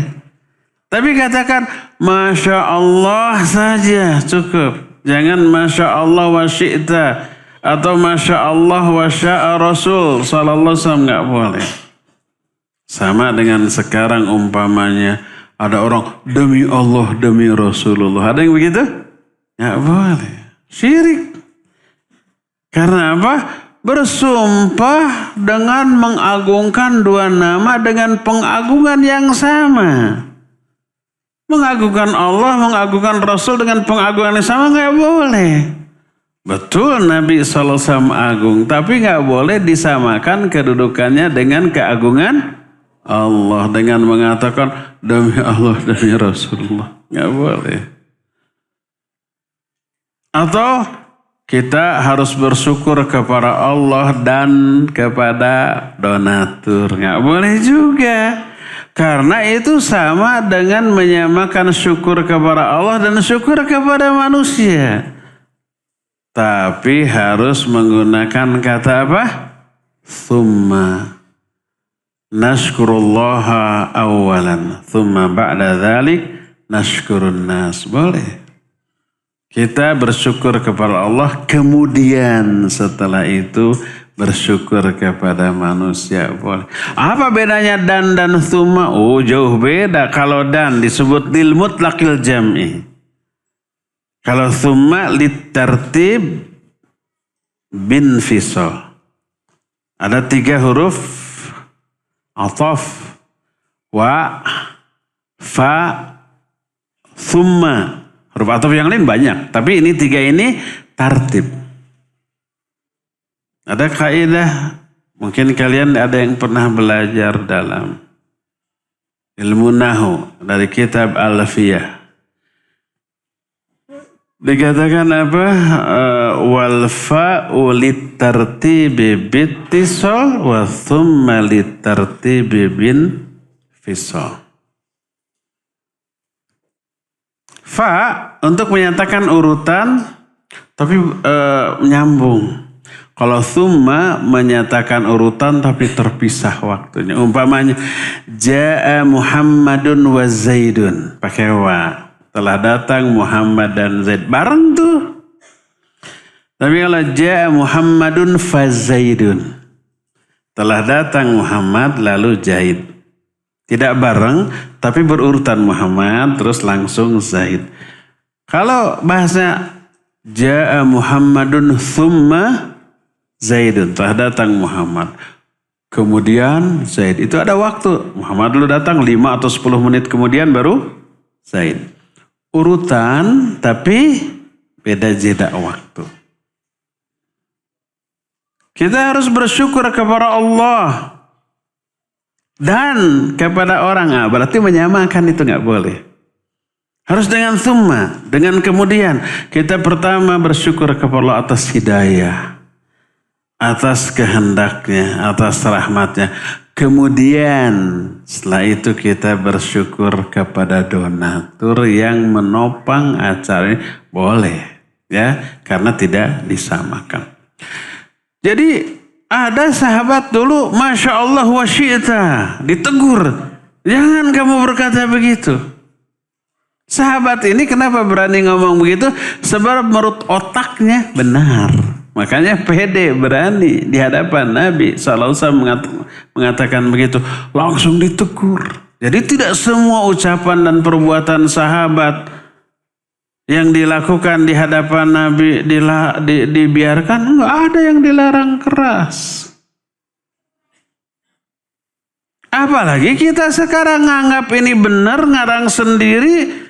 Tapi katakan Masya Allah saja cukup. Jangan Masya Allah wa syi'ta. Atau Masya Allah wa sya'a Rasul sallallahu alaihi wasallam, nggak boleh. Sama dengan sekarang umpamanya ada orang demi Allah demi Rasulullah. Ada yang begitu? Nggak boleh. Syirik. Karena apa? Bersumpah dengan mengagungkan dua nama dengan pengagungan yang sama. Mengagungkan Allah, mengagungkan Rasul dengan pengagungan yang sama nggak boleh. Betul Nabi SAW agung, tapi nggak boleh disamakan kedudukannya dengan keagungan Allah dengan mengatakan demi Allah demi Rasulullah, nggak boleh. Atau kita harus bersyukur kepada Allah dan kepada donatur, nggak boleh juga. Karena itu sama dengan menyamakan syukur kepada Allah dan syukur kepada manusia. Tapi harus menggunakan kata apa? Thumma nashkurullaha awalan. Thumma ba'da dhalik nashkurun nas. Boleh. Kita bersyukur kepada Allah. Kemudian setelah itu bersyukur kepada manusia. Boleh. Apa bedanya dan thumma? Oh jauh beda. Kalau dan disebut lil mutlaqil jam'i. Kalau thumma litartib bin fisal. Ada 3 huruf ataf, wa, fa, thumma. Huruf ataf yang lain banyak, tapi ini 3 ini tartib. Ada kaidah, mungkin kalian ada yang pernah belajar dalam ilmu nahu dari kitab Al-Alfiyah. Dikatakan apa? Wal fa'u litartibi bittisal wa thumma litartibi bin fisal. Fa untuk menyatakan urutan tapi menyambung. Kalau thumma menyatakan urutan tapi terpisah waktunya. Umpamanya Ja'a Muhammadun wa Zaidun. Pakai wa. Telah datang Muhammad dan Zaid. Bareng tuh. Tapi kalau Ja'a Muhammadun fa Zaidun. Telah datang Muhammad lalu Zaid. Tidak bareng tapi berurutan Muhammad terus langsung Zaid. Kalau bahasa Ja'a Muhammadun thumma Zaidun. Telah datang Muhammad. Kemudian Zaid. Itu ada waktu. Muhammad dulu datang 5 atau 10 menit kemudian baru Zaid. Urutan tapi beda jeda waktu. Kita harus bersyukur kepada Allah dan kepada orang. Berarti menyamakan itu nggak boleh. Harus dengan thumma, dengan kemudian. Kita pertama bersyukur kepada Allah atas hidayah, atas kehendaknya, atas rahmatnya. Kemudian setelah itu kita bersyukur kepada donatur yang menopang acara ini. Boleh ya, karena tidak disamakan. Jadi ada sahabat dulu Masya Allah wa syi'ta ditegur. Jangan kamu berkata begitu. Sahabat ini kenapa berani ngomong begitu? Sebab menurut otaknya benar. Makanya pede, berani di hadapan Nabi SAW mengatakan begitu. Langsung ditegur. Jadi tidak semua ucapan dan perbuatan sahabat yang dilakukan di hadapan Nabi dibiarkan. Enggak ada yang dilarang keras. Apalagi kita sekarang nganggap ini benar, ngarang sendiri.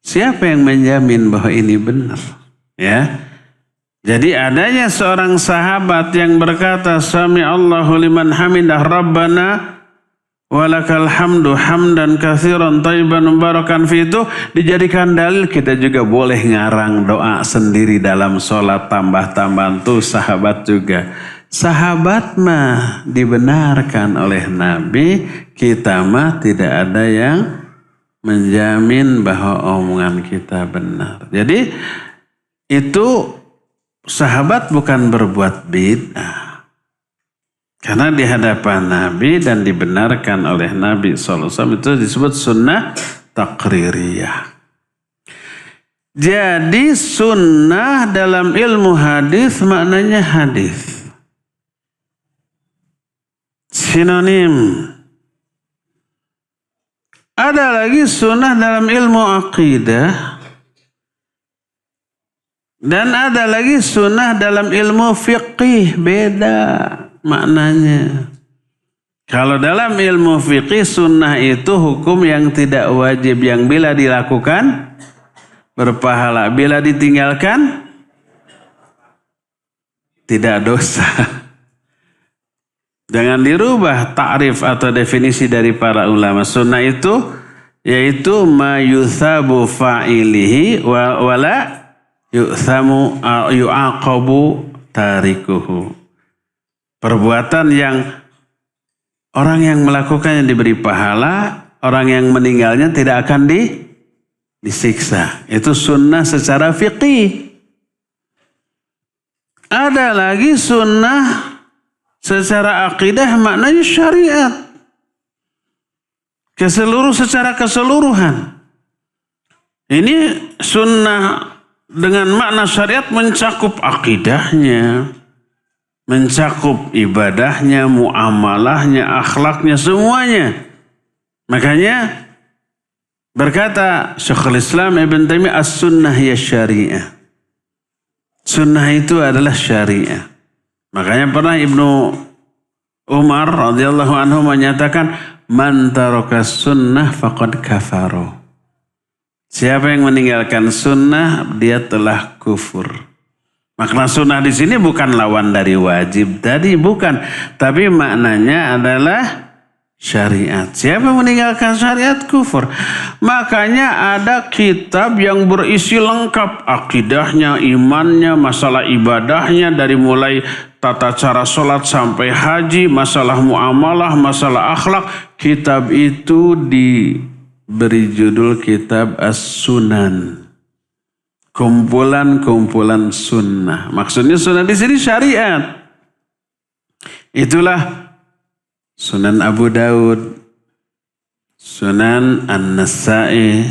Siapa yang menjamin bahwa ini benar? Ya. Jadi adanya seorang sahabat yang berkata, Sami Allahu liman hamidah Rabbana walakal hamdu hamdan katsiran thayyiban mubarakan fi, itu dijadikan dalil kita juga boleh ngarang doa sendiri dalam sholat, tambah-tambahan tuh sahabat juga. Sahabat mah dibenarkan oleh Nabi, kita mah tidak ada yang menjamin bahwa omongan kita benar. Jadi itu sahabat bukan berbuat bid'ah. Karena di hadapan Nabi dan dibenarkan oleh Nabi SAW, itu disebut sunnah taqririyah. Jadi sunnah dalam ilmu hadis maknanya hadis. Sinonim. Ada lagi sunnah dalam ilmu aqidah. Dan ada lagi sunnah dalam ilmu fiqih. Beda maknanya. Kalau dalam ilmu fiqih, sunnah itu hukum yang tidak wajib. Yang bila dilakukan berpahala. Bila ditinggalkan tidak dosa. Jangan dirubah ta'rif atau definisi dari para ulama. Sunnah itu yaitu ma yuthabu fa'ilihi wala yu'thamu yu'aqabu tarikuhu. Perbuatan yang orang yang melakukannya diberi pahala, orang yang meninggalnya tidak akan disiksa. Itu sunnah secara fiqih. Ada lagi sunnah secara akidah, maknanya syariat. Secara keseluruhan. Ini sunnah dengan makna syariat mencakup akidahnya, mencakup ibadahnya, muamalahnya, akhlaknya, semuanya. Makanya berkata Syekhul Islam Ibn Taimiyah, as-sunnah ya syariah. Sunnah itu adalah syariah. Makanya pernah Ibnu Umar radhiyallahu anhu menyatakan, man taraka sunnah faqad kafaro. Siapa yang meninggalkan sunnah, dia telah kufur. Makna sunnah di sini bukan lawan dari wajib tadi, bukan. Tapi maknanya adalah syariat. Siapa yang meninggalkan syariat, kufur. Makanya ada kitab yang berisi lengkap akidahnya, imannya, masalah ibadahnya, dari mulai tata cara sholat sampai haji, masalah muamalah, masalah akhlak. Kitab itu diberi judul kitab As-Sunan. Kumpulan-kumpulan sunnah. Maksudnya sunnah di sini syariat. Itulah Sunan Abu Daud, Sunan An-Nasa'i,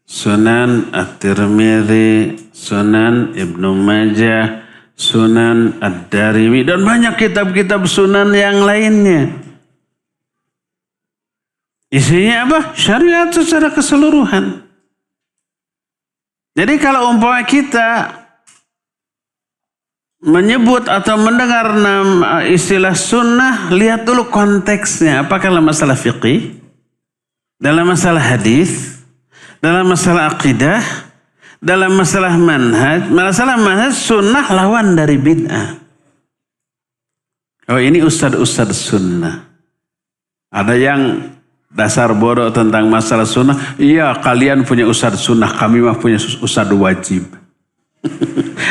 Sunan At-Tirmidzi, Sunan Ibnu Majah, Sunan Ad-Darimi, dan banyak kitab-kitab sunan yang lainnya. Isinya apa? Syariat secara keseluruhan. Jadi kalau umpama kita menyebut atau mendengar nama istilah sunnah, lihat dulu konteksnya. Apakah dalam masalah fiqih, dalam masalah hadis, dalam masalah akidah, dalam masalah manhaj. Masalah manhaj, sunnah lawan dari bid'ah. Oh, ini ustad-ustad sunnah. Ada yang dasar bodoh tentang masalah sunnah. Iya, kalian punya ustad sunnah, kami mah punya ustad wajib.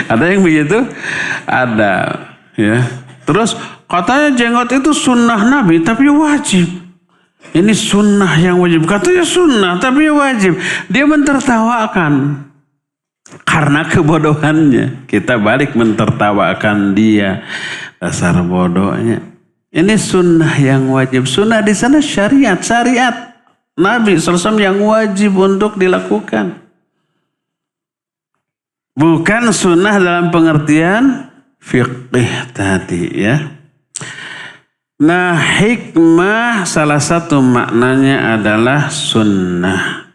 Ada yang begitu? Ada. Ya. Terus katanya jenggot itu sunnah Nabi tapi wajib. Ini sunnah yang wajib. Katanya sunnah tapi wajib. Dia mentertawakan. Karena kebodohannya. Kita balik mentertawakan dia. Dasar bodohnya. Ini sunnah yang wajib. Sunnah di sana syariat. Syariat. Nabi SAW yang wajib untuk dilakukan. Bukan sunnah dalam pengertian fiqih tadi ya. Nah, hikmah salah satu maknanya adalah sunnah.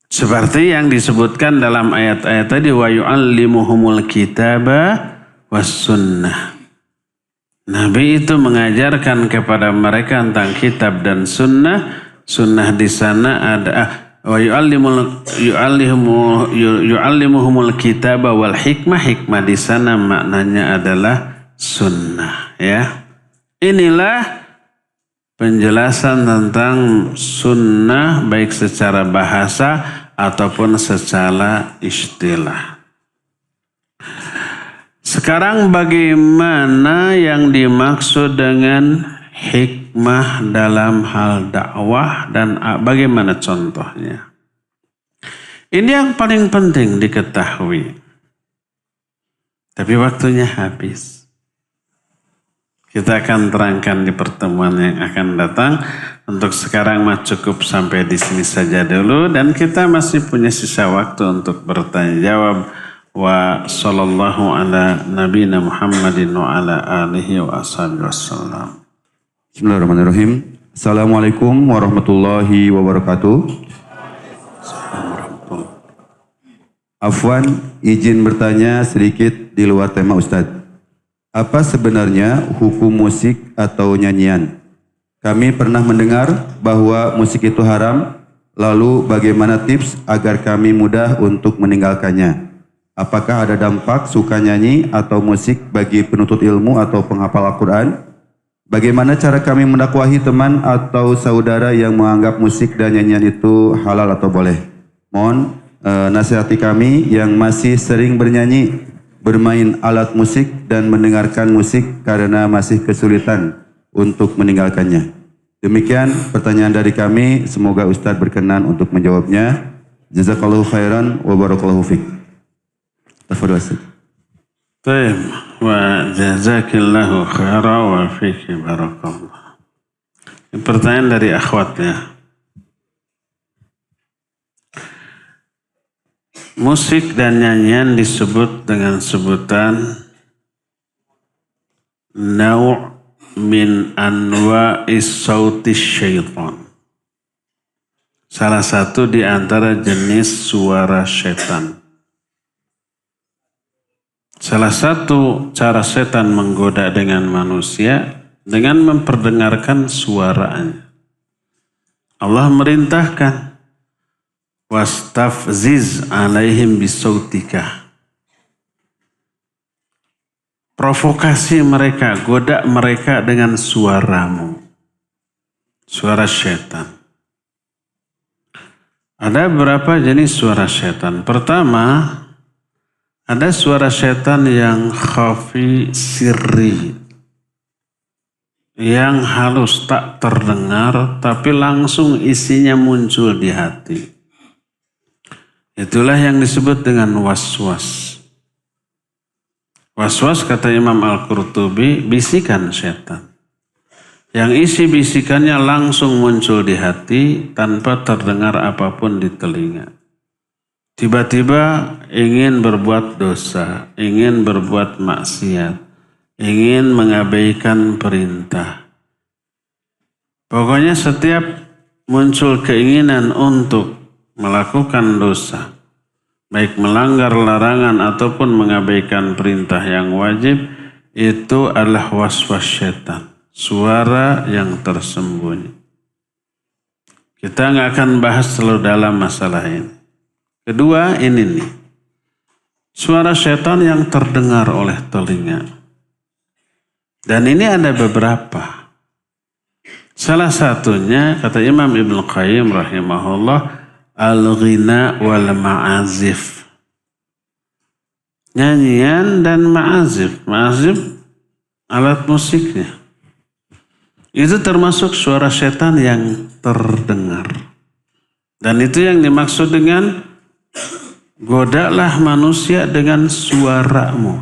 Seperti yang disebutkan dalam ayat-ayat tadi, wa yu'allimuhumul kitaba was sunnah. Nabi itu mengajarkan kepada mereka tentang kitab dan sunnah. Sunnah di sana ada wa yu'allimuhumul kitaba wal hikmah. Hikmah di sana maknanya adalah sunnah ya. Inilah penjelasan tentang sunnah baik secara bahasa ataupun secara istilah. Sekarang bagaimana yang dimaksud dengan hikmah dalam hal dakwah dan bagaimana contohnya? Ini yang paling penting diketahui. Tapi waktunya habis. Kita akan terangkan di pertemuan yang akan datang. Untuk sekarang mah cukup sampai di sini saja dulu. Dan kita masih punya sisa waktu untuk bertanya jawab. Wa sallallahu ala nabiyina Muhammadin wa ala alihi wa ashabihi wassalam. Bismillahirrahmanirrahim. Assalamualaikum warahmatullahi wabarakatuh. Afwan, izin bertanya sedikit di luar tema Ustadz. Apa sebenarnya hukum musik atau nyanyian? Kami pernah mendengar bahwa musik itu haram, lalu bagaimana tips agar kami mudah untuk meninggalkannya? Apakah ada dampak suka nyanyi atau musik bagi penuntut ilmu atau penghafal Al-Quran? Bagaimana cara kami mendakwahi teman atau saudara yang menganggap musik dan nyanyian itu halal atau boleh? Mohon nasihati kami yang masih sering bernyanyi, bermain alat musik dan mendengarkan musik karena masih kesulitan untuk meninggalkannya. Demikian pertanyaan dari kami, semoga Ustadz berkenan untuk menjawabnya. Jazakallahu khairan wa barakallahu fiik. Tafadhol Ustadz. Baik, wa jazakillahu khairan wa fiik barakallah. Pertanyaan dari akhwat ya. Musik dan nyanyian disebut dengan sebutan naw' min anwa'is sautis syaitan. Salah satu di antara jenis suara setan. Salah satu cara setan menggoda dengan manusia dengan memperdengarkan suaranya. Allah merintahkan wastafziz alaihim bisautika. Provokasi mereka, goda mereka dengan suaramu. Suara setan. Ada beberapa jenis suara setan. Pertama, ada suara setan yang khafi sirri. Yang halus tak terdengar tapi langsung isinya muncul di hati. Itulah yang disebut dengan was-was. Was-was kata Imam Al-Qurtubi, bisikan setan. Yang isi bisikannya langsung muncul di hati tanpa terdengar apapun di telinga. Tiba-tiba ingin berbuat dosa, ingin berbuat maksiat, ingin mengabaikan perintah. Pokoknya setiap muncul keinginan untuk melakukan dosa, baik melanggar larangan ataupun mengabaikan perintah yang wajib, itu adalah was-was setan, suara yang tersembunyi. Kita nggak akan bahas terlalu dalam masalah ini. Kedua, ini nih, suara setan yang terdengar oleh telinga. Dan ini ada beberapa. Salah satunya, kata Imam Ibnu Qayyim rahimahullah, al-ghina wal ma'azif. Nyanyian dan ma'azif. Ma'azif alat musiknya. Itu termasuk suara setan yang terdengar. Dan itu yang dimaksud dengan godalah manusia dengan suaramu.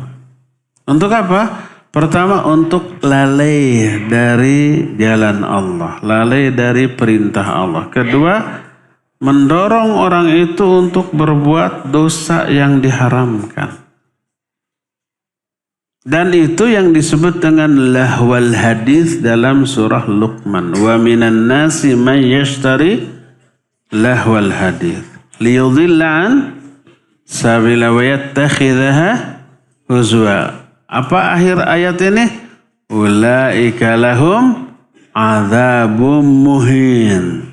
Untuk apa? Pertama, untuk lalai dari jalan Allah, lalai dari perintah Allah. Kedua, mendorong orang itu untuk berbuat dosa yang diharamkan. Dan itu yang disebut dengan lahwal hadis dalam surah Luqman. Wa minan nasi man yashtari lahwal hadis liyudhilla an sabila wa yattakhidhaha huzwa. Apa akhir ayat ini? Ulaika lahum adzabum muhin.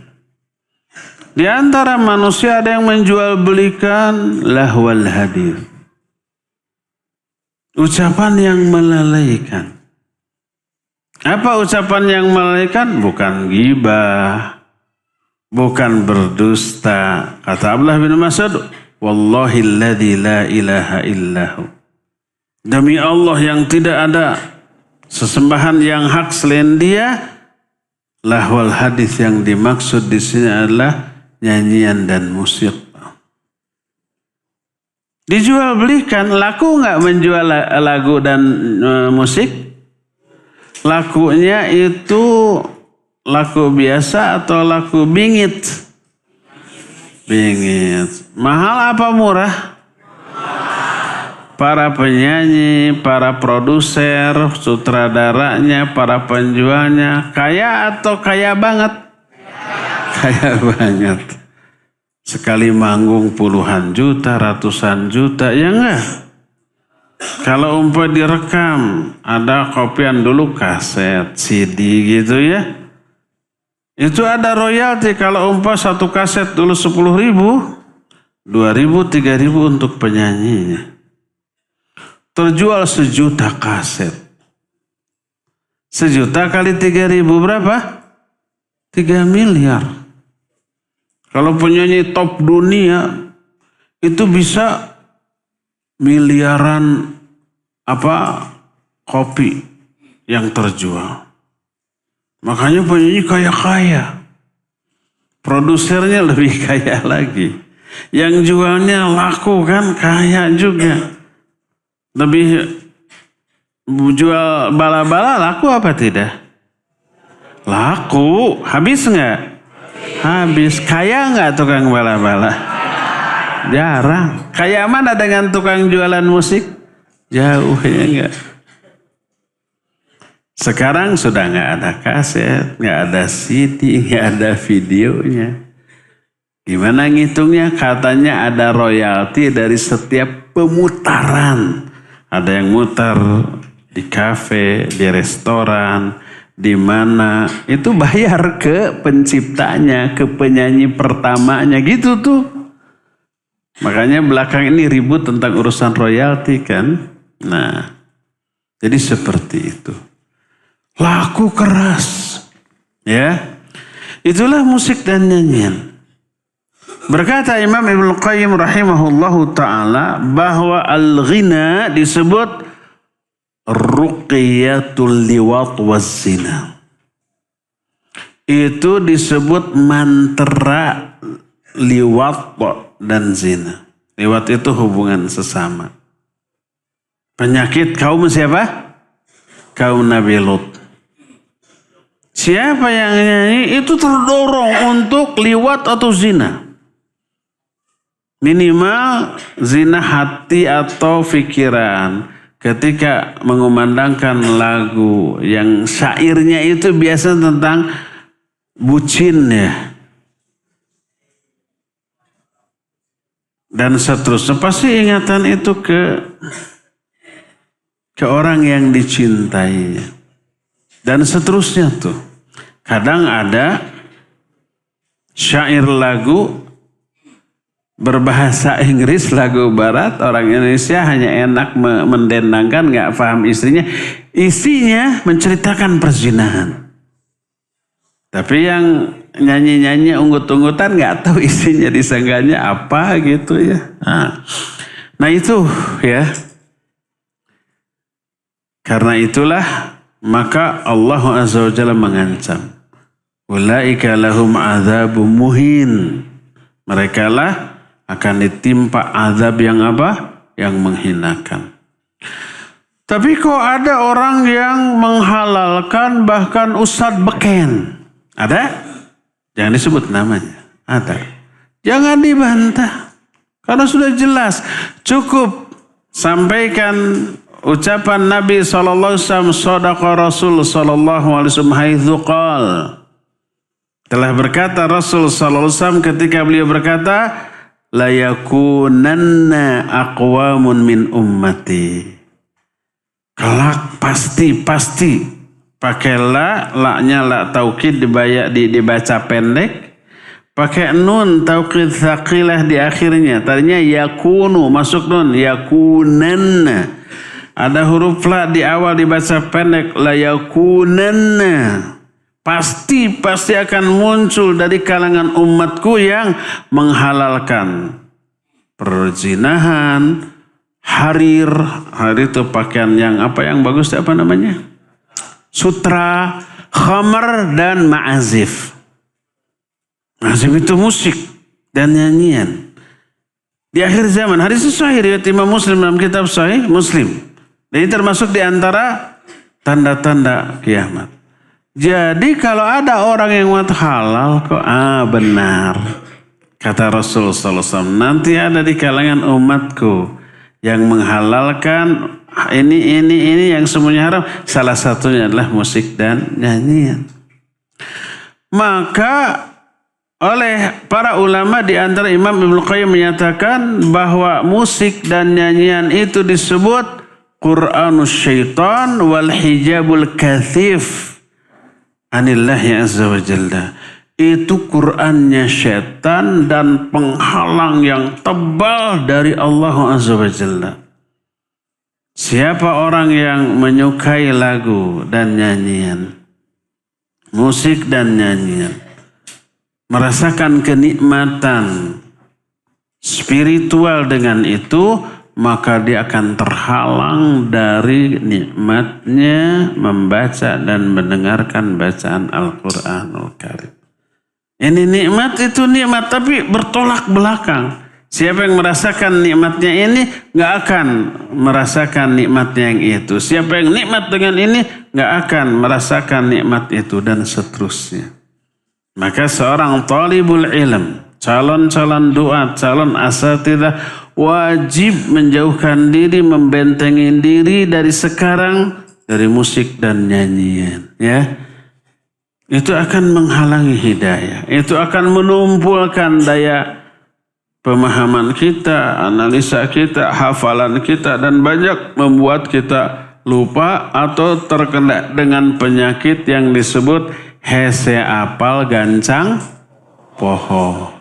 Di antara manusia ada yang menjual belikan lahwal hadis. Ucapan yang melalaikan. Apa ucapan yang melalaikan? Bukan ghibah, bukan berdusta. Kata Abdullah bin Mas'ud, wallahi alladzi la ilaha illahu. Demi Allah yang tidak ada sesembahan yang hak selain Dia, lahwal hadis yang dimaksud di sini adalah nyanyian dan musik. Dijual belikan, laku nggak menjual lagu dan musik? Lakunya itu laku biasa atau laku bingit? Bingit. Mahal apa murah? Para penyanyi, para produser, sutradaranya, para penjualnya, kaya atau kaya banget? Kaya banget. Sekali manggung puluhan juta, ratusan juta, ya enggak? Kalau umpah direkam, ada kopian dulu kaset, CD gitu ya. Itu ada royalti kalau umpah satu kaset dulu 10.000, 2.000, 3.000 untuk penyanyinya. Terjual 1 juta kaset. 1 juta kali 3.000 berapa? 3 miliar. Kalau penyanyi top dunia itu bisa miliaran kopi yang terjual. Makanya penyanyi kaya-kaya. Produsernya lebih kaya lagi. Yang jualnya laku kan kaya juga. Lebih jual bala-bala laku apa tidak? Laku. Habis nggak? Habis. Kaya nggak tukang bala-bala? Jarang. Kaya mana dengan tukang jualan musik? Jauh ya enggak. Sekarang sudah nggak ada kaset, nggak ada CD, nggak ada videonya. Gimana ngitungnya? Katanya ada royalti dari setiap pemutaran. Ada yang mutar di kafe, di restoran, di mana itu bayar ke penciptanya, ke penyanyi pertamanya gitu tuh. Makanya belakang ini ribut tentang urusan royalti kan. Nah, jadi seperti itu. Laku keras. Ya. Itulah musik dan nyanyian. Berkata Imam Ibnu Qayyim rahimahullahu ta'ala bahwa al-ghina disebut ruqiyatul liwat waz zina. Itu disebut mantra liwat dan zina. Liwat itu hubungan sesama. Penyakit kaum siapa? Kaum Nabi Lut. Siapa yang nyanyi itu terdorong untuk liwat atau zina. Minimal zina hati atau pikiran. Ketika mengumandangkan lagu yang syairnya itu biasa tentang bucin ya. Dan seterusnya. Pasti ingatan itu ke orang yang dicintai. Dan seterusnya tuh. Kadang ada syair lagu berbahasa Inggris, lagu barat, orang Indonesia hanya enak mendendangkan, gak paham istrinya. Isinya menceritakan perzinahan. Tapi yang nyanyi-nyanyi unggut-unggutan gak tahu isinya disenggahnya apa gitu ya. Nah itu ya. Karena itulah maka Allah Azza wa Jalla mengancam. Ulaika lahum adzabun muhin. Mereka lah akan ditimpa azab yang apa? Yang menghinakan. Tapi kok ada orang yang menghalalkan bahkan ustadz beken? Ada? Jangan disebut namanya. Ada. Jangan dibantah. Karena sudah jelas. Cukup sampaikan ucapan Nabi SAW. Sadaqa Rasul SAW haitsu qala. Telah berkata Rasul SAW ketika beliau berkata, la yakunanna aqwamun min ummati. Kelak pasti pakai la-nya la taukid dibaca pendek, pakai nun taukid tsaqilah di akhirnya. Tadinya yakunu masuk nun, yakunanna. Ada huruf la di awal dibaca pendek, la yakunanna. Pasti akan muncul dari kalangan umatku yang menghalalkan perzinahan, harir itu pakaian yang bagus, apa namanya? Sutra, khamar dan ma'azif. Ma'azif itu musik dan nyanyian. Di akhir zaman, hadis sahih riwayat Imam Muslim dalam kitab Sahih Muslim. Dan ini termasuk di antara tanda-tanda kiamat. Jadi kalau ada orang yang mengatakan halal kok benar. Kata Rasul sallallahu alaihi wasallam, nanti ada di kalangan umatku yang menghalalkan ini yang semuanya haram. Salah satunya adalah musik dan nyanyian. Maka oleh para ulama di antara Imam Ibnu Qayyim menyatakan bahwa musik dan nyanyian itu disebut Qur'anus syaitan wal hijabul kathif anillahi azza wa jalla. Itu Qur'annya syaitan dan penghalang yang tebal dari Allah azza wa jalla. Siapa orang yang menyukai lagu dan nyanyian, musik dan nyanyian, merasakan kenikmatan spiritual dengan itu, maka dia akan terhalang dari nikmatnya membaca dan mendengarkan bacaan Al-Quranul Karim. Ini nikmat, itu nikmat, tapi bertolak belakang. Siapa yang merasakan nikmatnya ini gak akan merasakan nikmatnya yang itu. Siapa yang nikmat dengan ini gak akan merasakan nikmat itu, dan seterusnya. Maka seorang talibul ilm, calon-calon duat, calon asatidzah wajib menjauhkan diri, membentengi diri dari sekarang dari musik dan nyanyian, ya. Itu akan menghalangi hidayah. Itu akan menumpukan daya pemahaman kita, analisa kita, hafalan kita, dan banyak membuat kita lupa atau terkena dengan penyakit yang disebut hese apal gancang poho.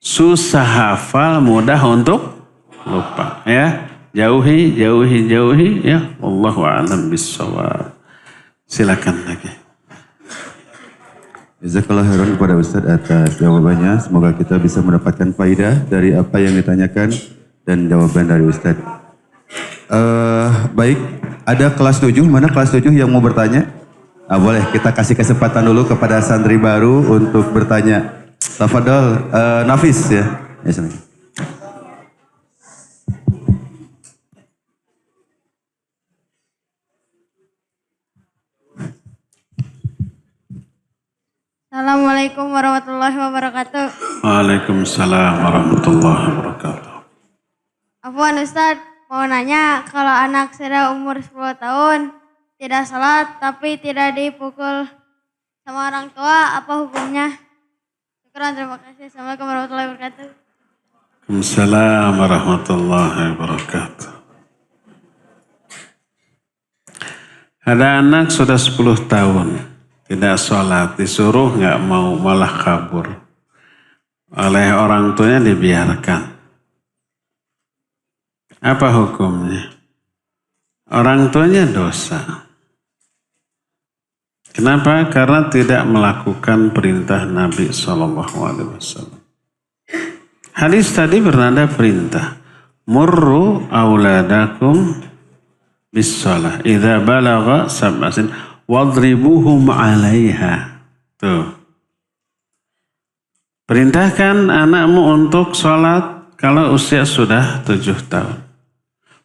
Susah hafal, mudah untuk lupa, ya. Jauhi ya. Wallahu a'lam bissawab. Silakan lagi. Jazakallah khairan kepada Ustadz atas jawabannya. Semoga kita bisa mendapatkan faidah dari apa yang ditanyakan dan jawaban dari Ustadz. Baik, ada kelas 7. Mana kelas 7 yang mau bertanya? Boleh, kita kasih kesempatan dulu kepada santri baru untuk bertanya. Tafadhol, Nafis ya. Assalamualaikum warahmatullahi wabarakatuh. Waalaikumsalam warahmatullahi wabarakatuh. Afwan Ustaz, mau nanya, kalau anak saya umur 10 tahun tidak salat tapi tidak dipukul sama orang tua, apa hukumnya? Syukran, terima kasih. Assalamualaikum warahmatullahi wabarakatuh. Waalaikumsalam warahmatullahi wabarakatuh. Ada anak sudah 10 tahun. Tidak sholat, disuruh nggak mau, malah kabur. Oleh orang tuanya dibiarkan. Apa hukumnya? Orang tuanya dosa. Kenapa? Karena tidak melakukan perintah Nabi SAW. Hadis tadi bernada perintah. Murru auladakum bis-shalah idza balagha sab'asin wadribuhum 'alaiha. Tuh. Perintahkan anakmu untuk sholat kalau usia sudah 7 tahun.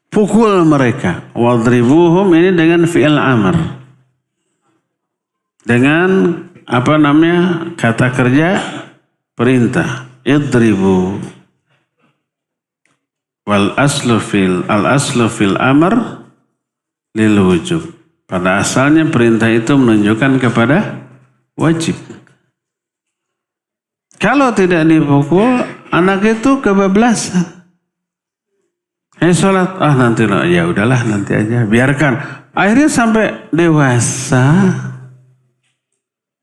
Pukul mereka. Wadribuhum ini dengan fi'il amr. Dengan kata kerja perintah. Idribu. Wal aslu fil amr lil wujub. Pada asalnya perintah itu menunjukkan kepada wajib. Kalau tidak dipukul, anak itu kebablasan. Sholat, nanti lah, ya udahlah nanti aja, biarkan. Akhirnya sampai dewasa,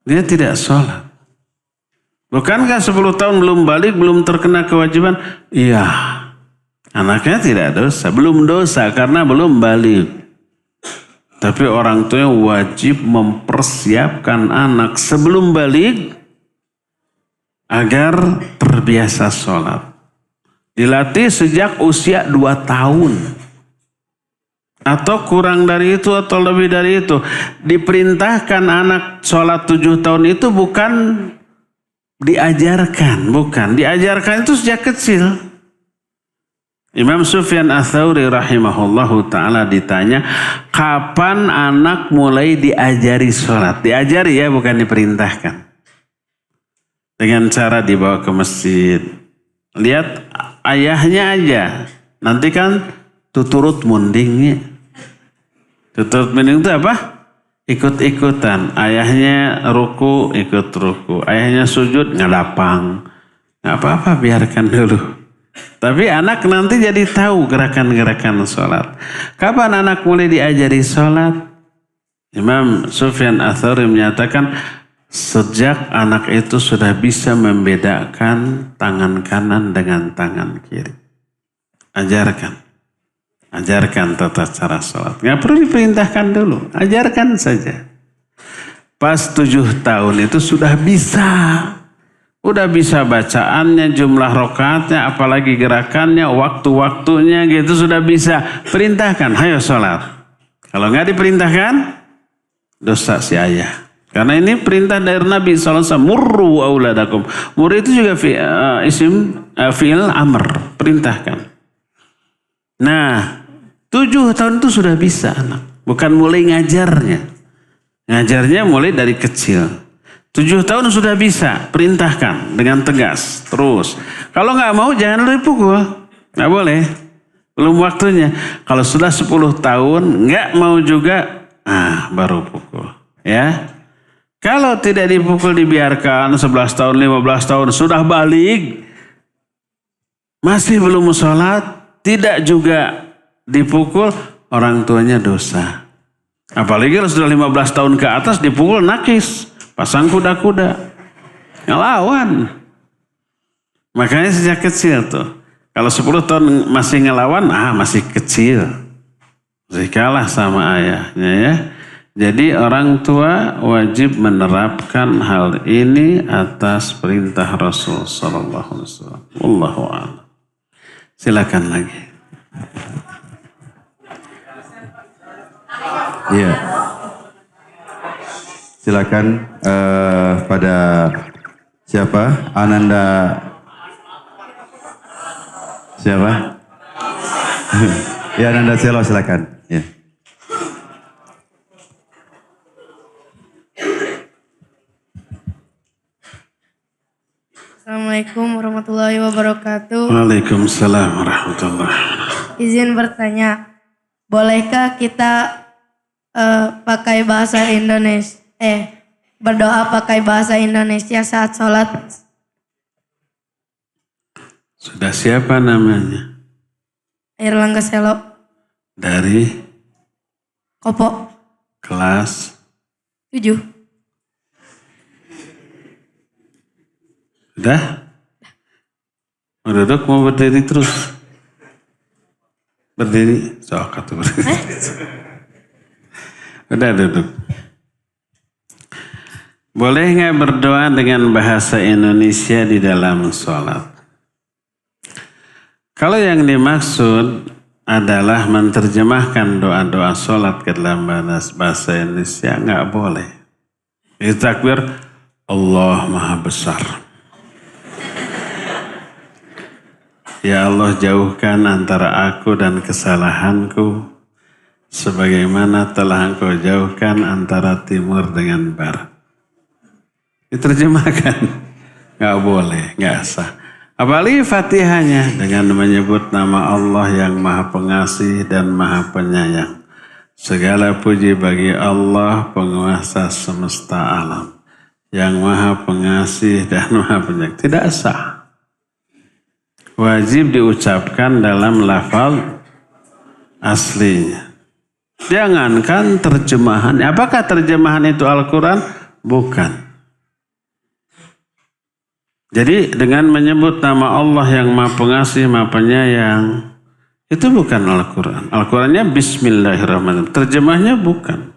dia tidak sholat. Bukankah 10 tahun belum balik, belum terkena kewajiban? Iya, anaknya tidak dosa, belum dosa karena belum balik. Tapi orang tua wajib mempersiapkan anak sebelum balik agar terbiasa sholat. Dilatih sejak usia 2 tahun. Atau kurang dari itu atau lebih dari itu. Diperintahkan anak sholat 7 tahun itu bukan diajarkan. Bukan. Diajarkan itu sejak kecil. Imam Sufyan Ats-Tsauri rahimahullahu ta'ala ditanya, kapan anak mulai diajari sholat? Diajari ya, bukan diperintahkan. Dengan cara dibawa ke masjid. Lihat ayahnya aja. Nanti kan tuturut mundingnya. Tuturut munding itu apa? Ikut-ikutan. Ayahnya ruku, ikut ruku. Ayahnya sujud, ngadapang. Nggak apa-apa, biarkan dulu. Tapi anak nanti jadi tahu gerakan-gerakan sholat. Kapan anak mulai diajari sholat? Imam Sufyan Ats-Tsauri menyatakan sejak anak itu sudah bisa membedakan tangan kanan dengan tangan kiri. Ajarkan tata cara sholat. Nggak perlu diperintahkan dulu, ajarkan saja. Pas 7 tahun itu sudah bisa. Udah bisa bacaannya, jumlah rakaatnya, apalagi gerakannya, waktu-waktunya gitu sudah bisa. Perintahkan, ayo sholat. Kalau nggak diperintahkan, dosa si ayah. Karena ini perintah dari Nabi SAW. Murru auladakum. Murru itu juga fi'il amr. Perintahkan. Nah, 7 tahun itu sudah bisa anak. Bukan mulai ngajarnya. Ngajarnya mulai dari kecil. 7 tahun sudah bisa, perintahkan dengan tegas, terus. Kalau nggak mau jangan lu dipukul, nggak boleh, belum waktunya. Kalau sudah 10 tahun nggak mau juga, baru pukul, ya. Kalau tidak dipukul dibiarkan 11 tahun, 15 tahun sudah balik, masih belum sholat, tidak juga dipukul, orang tuanya dosa. Apalagi kalau sudah 15 tahun ke atas dipukul nakis. Pasang kuda-kuda, ngelawan. Makanya sejak kecil tuh. Kalau 10 tahun masih ngelawan, masih kecil. Masih kalah sama ayahnya ya. Jadi orang tua wajib menerapkan hal ini atas perintah Rasul sallallahu alaihi wasallam. Wallahu a'lam. Silakan lagi. Iya. Silakan pada siapa? Ananda. Siapa? Ya, Ananda Selo, silakan. Ya. Assalamualaikum warahmatullahi wabarakatuh. Waalaikumsalam warahmatullahi wabarakatuh. Izin bertanya, bolehkah kita pakai bahasa Indonesia? Berdoa pakai bahasa Indonesia saat sholat? Sudah siapa namanya? Airlangga Selo. Dari? Kopo. Kelas? 7. Sudah? Mau duduk, mau berdiri terus? Berdiri? Sok atau berdiri? Udah duduk. Boleh nggak berdoa dengan bahasa Indonesia di dalam sholat? Kalau yang dimaksud adalah menerjemahkan doa-doa sholat ke dalam bahasa Indonesia, nggak boleh. Itu takbir, Allah Maha Besar. Ya Allah, jauhkan antara aku dan kesalahanku sebagaimana telah Engkau jauhkan antara timur dengan barat. Diterjemahkan. Nggak boleh, nggak sah. Apalagi Fatihahnya dengan menyebut nama Allah yang Maha Pengasih dan Maha Penyayang. Segala puji bagi Allah, penguasa semesta alam, yang Maha Pengasih dan Maha Penyayang. Tidak sah. Wajib diucapkan dalam lafal aslinya. Jangankan terjemahan. Apakah terjemahan itu Al-Quran? Bukan. Jadi dengan menyebut nama Allah yang Maha Pengasih, Maha Penyayang, itu bukan Al-Quran. Al-Qurannya Bismillahirrahmanirrahim. Terjemahnya bukan.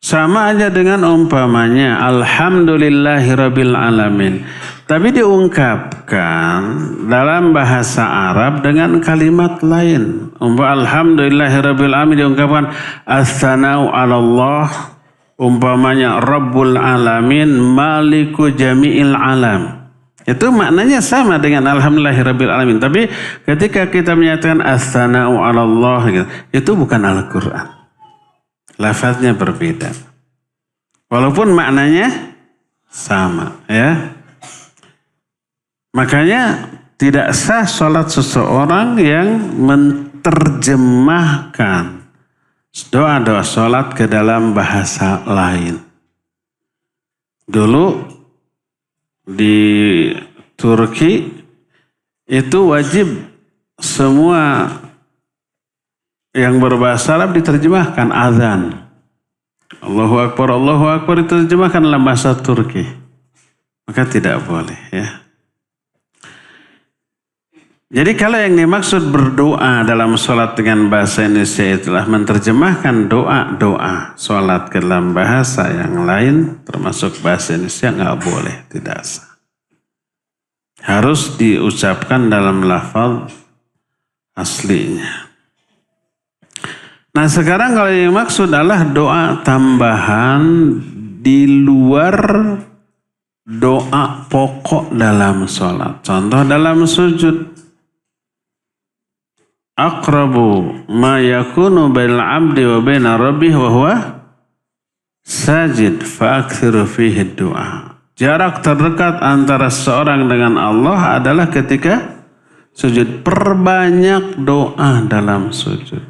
Sama aja dengan umpamanya Alhamdulillahirabbil alamin. Tapi diungkapkan dalam bahasa Arab dengan kalimat lain. Alhamdulillahirabbil alamin diungkapkan as-sana'u 'alallah. Umpamanya Rabbul alamin, Maliku jami'il alam. Itu maknanya sama dengan Alhamdulillahirabbil alamin. Tapi ketika kita menyatakan as-sana'u 'alallah, itu bukan Al-Quran. Lafaznya berbeda. Walaupun maknanya sama, ya. Makanya tidak sah sholat seseorang yang menerjemahkan doa-doa sholat ke dalam bahasa lain. Dulu di Turki itu wajib semua yang berbahasa Arab diterjemahkan azan. Allahu Akbar diterjemahkan dalam bahasa Turki. Maka tidak boleh, ya. Jadi kalau yang dimaksud berdoa dalam sholat dengan bahasa Indonesia itulah menerjemahkan doa-doa sholat ke dalam bahasa yang lain, termasuk bahasa Indonesia, nggak boleh, tidak sah. Harus diucapkan dalam lafaz aslinya. Nah sekarang kalau yang dimaksud adalah doa tambahan di luar doa pokok dalam sholat. Contoh dalam sujud. Aqrabu ma yakunu bainal abdi wa baina rabbih wa huwa sajid fa'akthiru fihi du'a. Jarak terdekat antara seorang dengan Allah adalah ketika sujud. Perbanyak doa dalam sujud.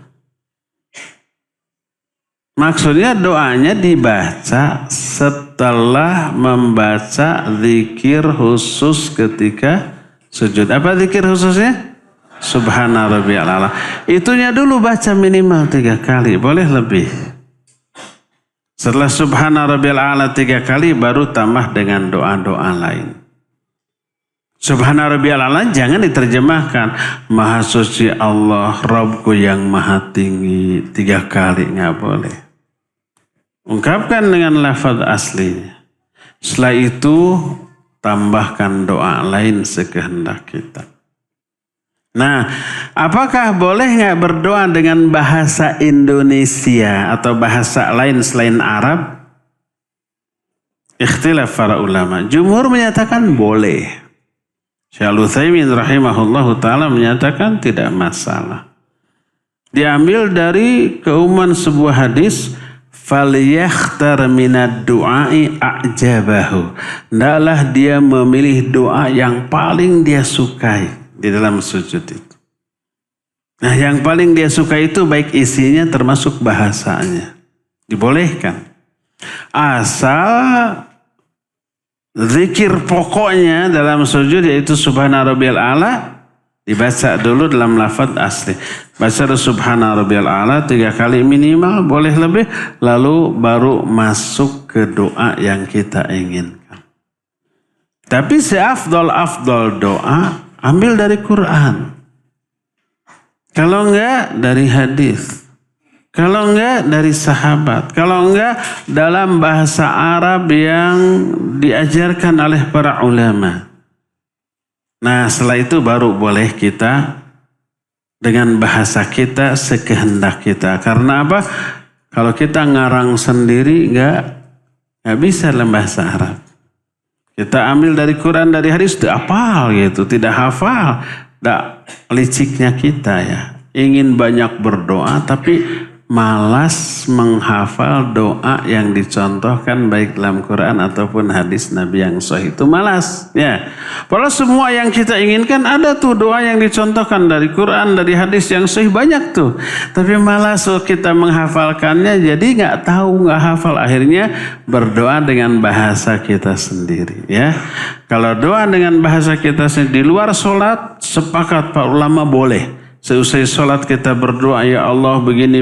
Maksudnya doanya dibaca setelah membaca zikir khusus ketika sujud. Apa zikir khususnya? Subhana rabbiyal a'la. Itunya dulu baca minimal 3 kali, boleh lebih. Setelah Subhana rabbiyal a'la 3 kali baru tambah dengan doa-doa lain. Subhana rabbiyal a'la jangan diterjemahkan Maha suci Allah, Rabbku yang maha tinggi 3 kali, nggak boleh. Ungkapkan dengan lafaz aslinya. Setelah itu tambahkan doa lain sekehendak kita. Nah, apakah boleh nggak berdoa dengan bahasa Indonesia atau bahasa lain selain Arab? Ikhtilaf para ulama. Jumhur menyatakan boleh. Syekh Al-Utsaimin rahimahullahu ta'ala menyatakan tidak masalah. Diambil dari keumuman sebuah hadis, falyakhtar minad du'ai a'jabahu. Hendaklah dia memilih doa yang paling dia sukai di dalam sujud itu. Nah yang paling dia suka itu baik isinya termasuk bahasanya. Dibolehkan. Asal zikir pokoknya dalam sujud yaitu Subhana rabbiyal a'la dibaca dulu dalam lafaz asli. Baca Subhana rabbiyal a'la 3 kali minimal, boleh lebih. Lalu baru masuk ke doa yang kita inginkan. Tapi seafdol doa ambil dari Quran. Kalau enggak dari hadis. Kalau enggak dari sahabat. Kalau enggak dalam bahasa Arab yang diajarkan oleh para ulama. Nah setelah itu baru boleh kita dengan bahasa kita sekehendak kita. Karena apa? Kalau kita ngarang sendiri enggak bisa dalam bahasa Arab. Kita ambil dari Quran, dari hadis, tidak hafal gitu, tidak hafal. Tidak liciknya kita ya. Ingin banyak berdoa tapi malas menghafal doa yang dicontohkan baik dalam Quran ataupun hadis Nabi yang sahih. Itu malas ya. Padahal semua yang kita inginkan ada tuh doa yang dicontohkan dari Quran, dari hadis yang sahih, banyak tuh. Tapi malas kita menghafalkannya, jadi nggak tahu, nggak hafal. Akhirnya berdoa dengan bahasa kita sendiri ya. Kalau doa dengan bahasa kita sendiri di luar sholat, sepakat para ulama boleh. Seusai sholat kita berdoa, ya Allah begini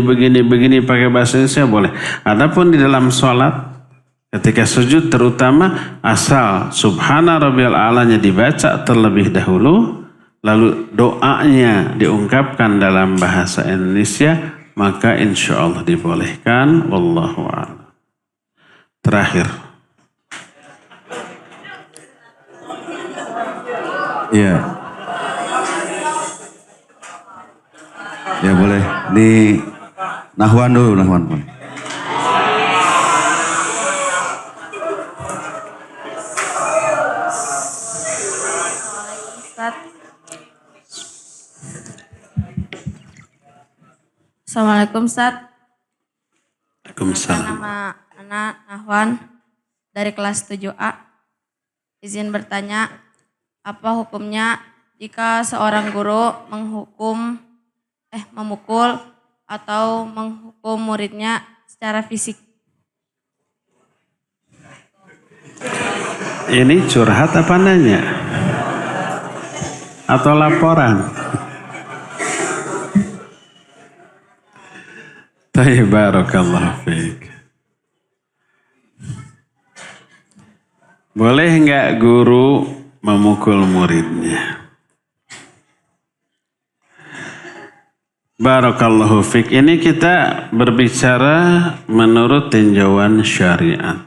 pakai bahasa Indonesia boleh. Adapun di dalam sholat ketika sujud terutama asal subhana rabbiyal a'lanya dibaca terlebih dahulu, lalu doanya diungkapkan dalam bahasa Indonesia, maka insya Allah dibolehkan. Wallahu a'lam. Terakhir. Iya. Ya boleh. Di Nahwan dulu, Nahwan. Assalamualaikum Ustaz. Waalaikumsalam. Nama anak Nahwan dari kelas 7A. Izin bertanya, apa hukumnya jika seorang guru memukul atau menghukum muridnya secara fisik? Ini curhat apa nanya? Atau laporan? Tayyib, barakallahu fiik. Boleh enggak guru memukul muridnya? Barakallahu fiik. Ini kita berbicara menurut tinjauan syariat.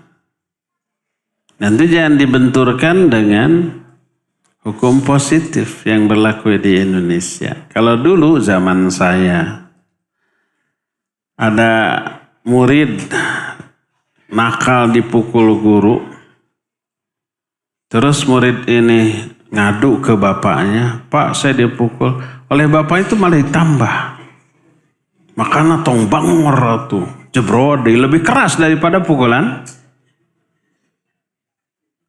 Nanti jangan dibenturkan dengan hukum positif yang berlaku di Indonesia. Kalau dulu zaman saya ada murid nakal dipukul guru, terus murid ini ngadu ke bapaknya, Pak saya dipukul, oleh bapak itu malah ditambah. Makanya tong bangor tuh, jebrode lebih keras daripada pukulan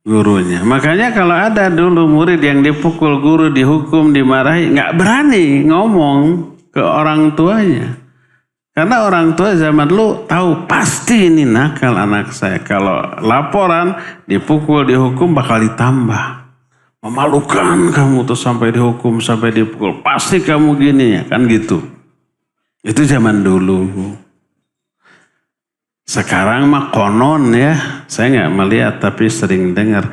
gurunya. Makanya kalau ada dulu murid yang dipukul guru, dihukum, dimarahi, nggak berani ngomong ke orang tuanya. Karena orang tua zaman dulu tahu pasti ini nakal anak saya. Kalau laporan, dipukul, dihukum bakal ditambah. Memalukan kamu tuh sampai dihukum, sampai dipukul. Pasti kamu gini ya, kan gitu. Itu zaman dulu. Sekarang mah konon ya, saya nggak melihat tapi sering dengar.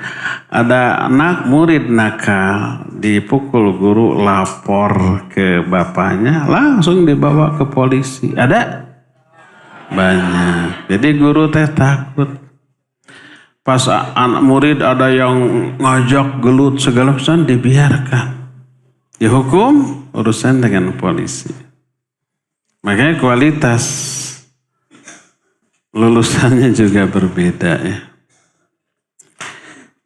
Ada anak murid nakal dipukul guru, lapor ke bapaknya, langsung dibawa ke polisi. Ada? Banyak. Jadi guru teh takut. Pas anak murid ada yang ngajak gelut segala macam, dibiarkan. Dihukum, urusan dengan polisi. Makanya kualitas lulusannya juga berbeda ya.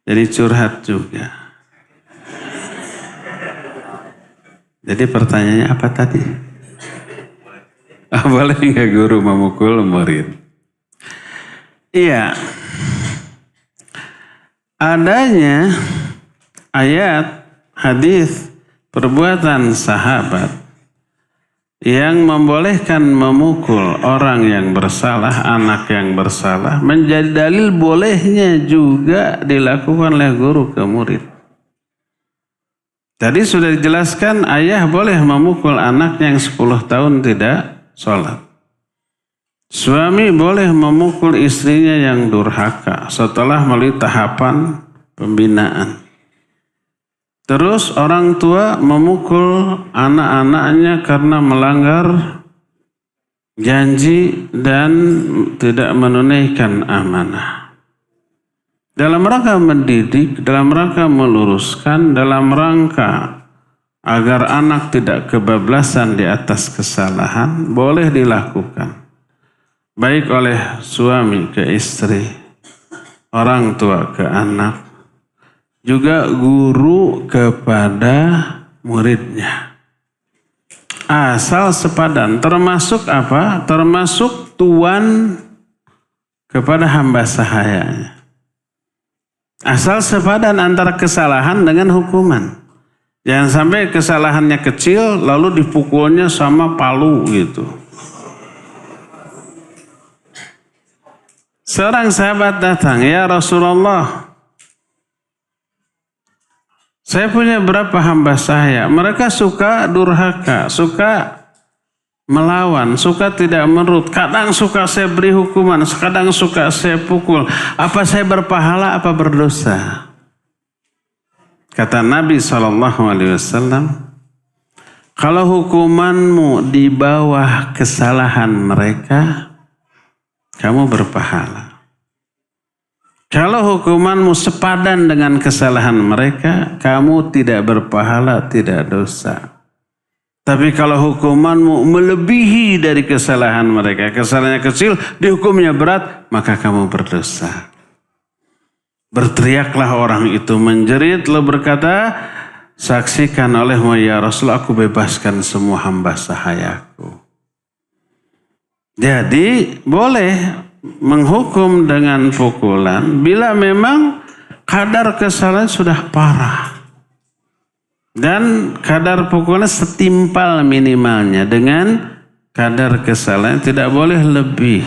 Jadi curhat juga. Jadi pertanyaannya apa tadi? Boleh nggak guru memukul murid? Iya. Adanya ayat, hadis, perbuatan sahabat yang membolehkan memukul orang yang bersalah, anak yang bersalah, menjadi dalil bolehnya juga dilakukan oleh guru ke murid. Tadi sudah dijelaskan ayah boleh memukul anaknya yang 10 tahun tidak sholat. Suami boleh memukul istrinya yang durhaka setelah melalui tahapan pembinaan. Terus orang tua memukul anak-anaknya karena melanggar janji dan tidak menunaikan amanah. Dalam rangka mendidik, dalam rangka meluruskan, dalam rangka agar anak tidak kebablasan di atas kesalahan, boleh dilakukan. Baik oleh suami ke istri, orang tua ke anak, juga guru kepada muridnya. Asal sepadan, termasuk apa? Termasuk tuan kepada hamba sahayanya. Asal sepadan antara kesalahan dengan hukuman. Jangan sampai kesalahannya kecil lalu dipukulnya sama palu gitu. Seorang sahabat datang, "Ya Rasulullah, saya punya berapa hamba sahaya. Mereka suka durhaka, suka melawan, suka tidak menurut. Kadang suka saya beri hukuman, kadang suka saya pukul. Apa saya berpahala, apa berdosa?" Kata Nabi SAW, kalau hukumanmu di bawah kesalahan mereka, kamu berpahala. Kalau hukumanmu sepadan dengan kesalahan mereka, kamu tidak berpahala, tidak dosa. Tapi kalau hukumanmu melebihi dari kesalahan mereka, kesalahannya kecil, dihukumnya berat, maka kamu berdosa. Berteriaklah orang itu menjerit, lalu berkata, "Saksikan olehmu ya Rasul, aku bebaskan semua hamba sahayaku." Jadi boleh menghukum dengan pukulan bila memang kadar kesalahan sudah parah. Dan kadar pukulan setimpal minimalnya dengan kadar kesalahan, tidak boleh lebih.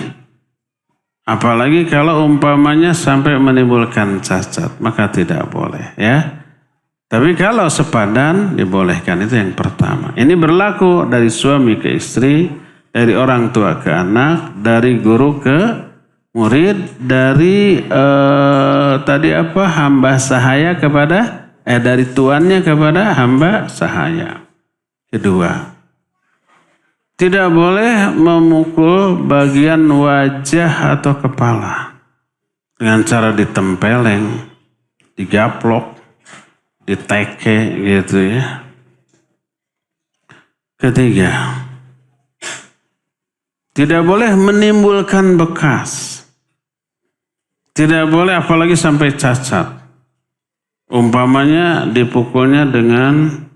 Apalagi kalau umpamanya sampai menimbulkan cacat, maka tidak boleh ya. Tapi kalau sepadan dibolehkan, itu yang pertama. Ini berlaku dari suami ke istri, dari orang tua ke anak, dari guru ke murid, dari hamba sahaya kepada dari tuannya kepada hamba sahaya. Kedua, tidak boleh memukul bagian wajah atau kepala dengan cara ditempeleng, digaplok, diteke gitu ya. Ketiga, tidak boleh menimbulkan bekas. Tidak boleh apalagi sampai cacat. Umpamanya dipukulnya dengan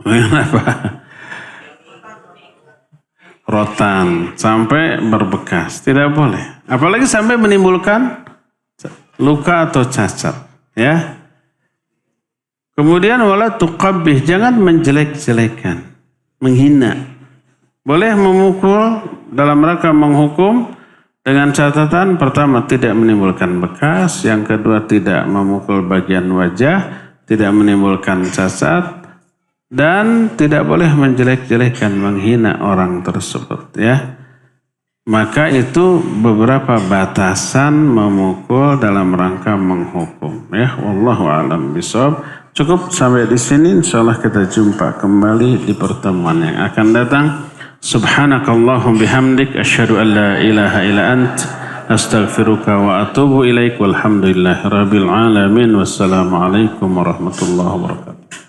apa? Rotan sampai berbekas. Tidak boleh. Apalagi sampai menimbulkan luka atau cacat, ya. Kemudian wala tuqabbih, jangan menjelek-jelekan, menghina. Boleh memukul dalam rangka menghukum dengan catatan pertama tidak menimbulkan bekas, yang kedua tidak memukul bagian wajah, tidak menimbulkan cacat, dan tidak boleh menjelek-jelekan, menghina orang tersebut, ya. Maka itu beberapa batasan memukul dalam rangka menghukum, ya. Wallahu a'lam bishawab. Cukup sampai di sini, insyaallah kita jumpa kembali di pertemuan yang akan datang. Subhanakallahum bihamdik asyhadu an la ilaha illa ant astaghfiruka wa atubu ilaik walhamdulillahirabbil alamin. Wassalamualaikum warahmatullahi wabarakatuh.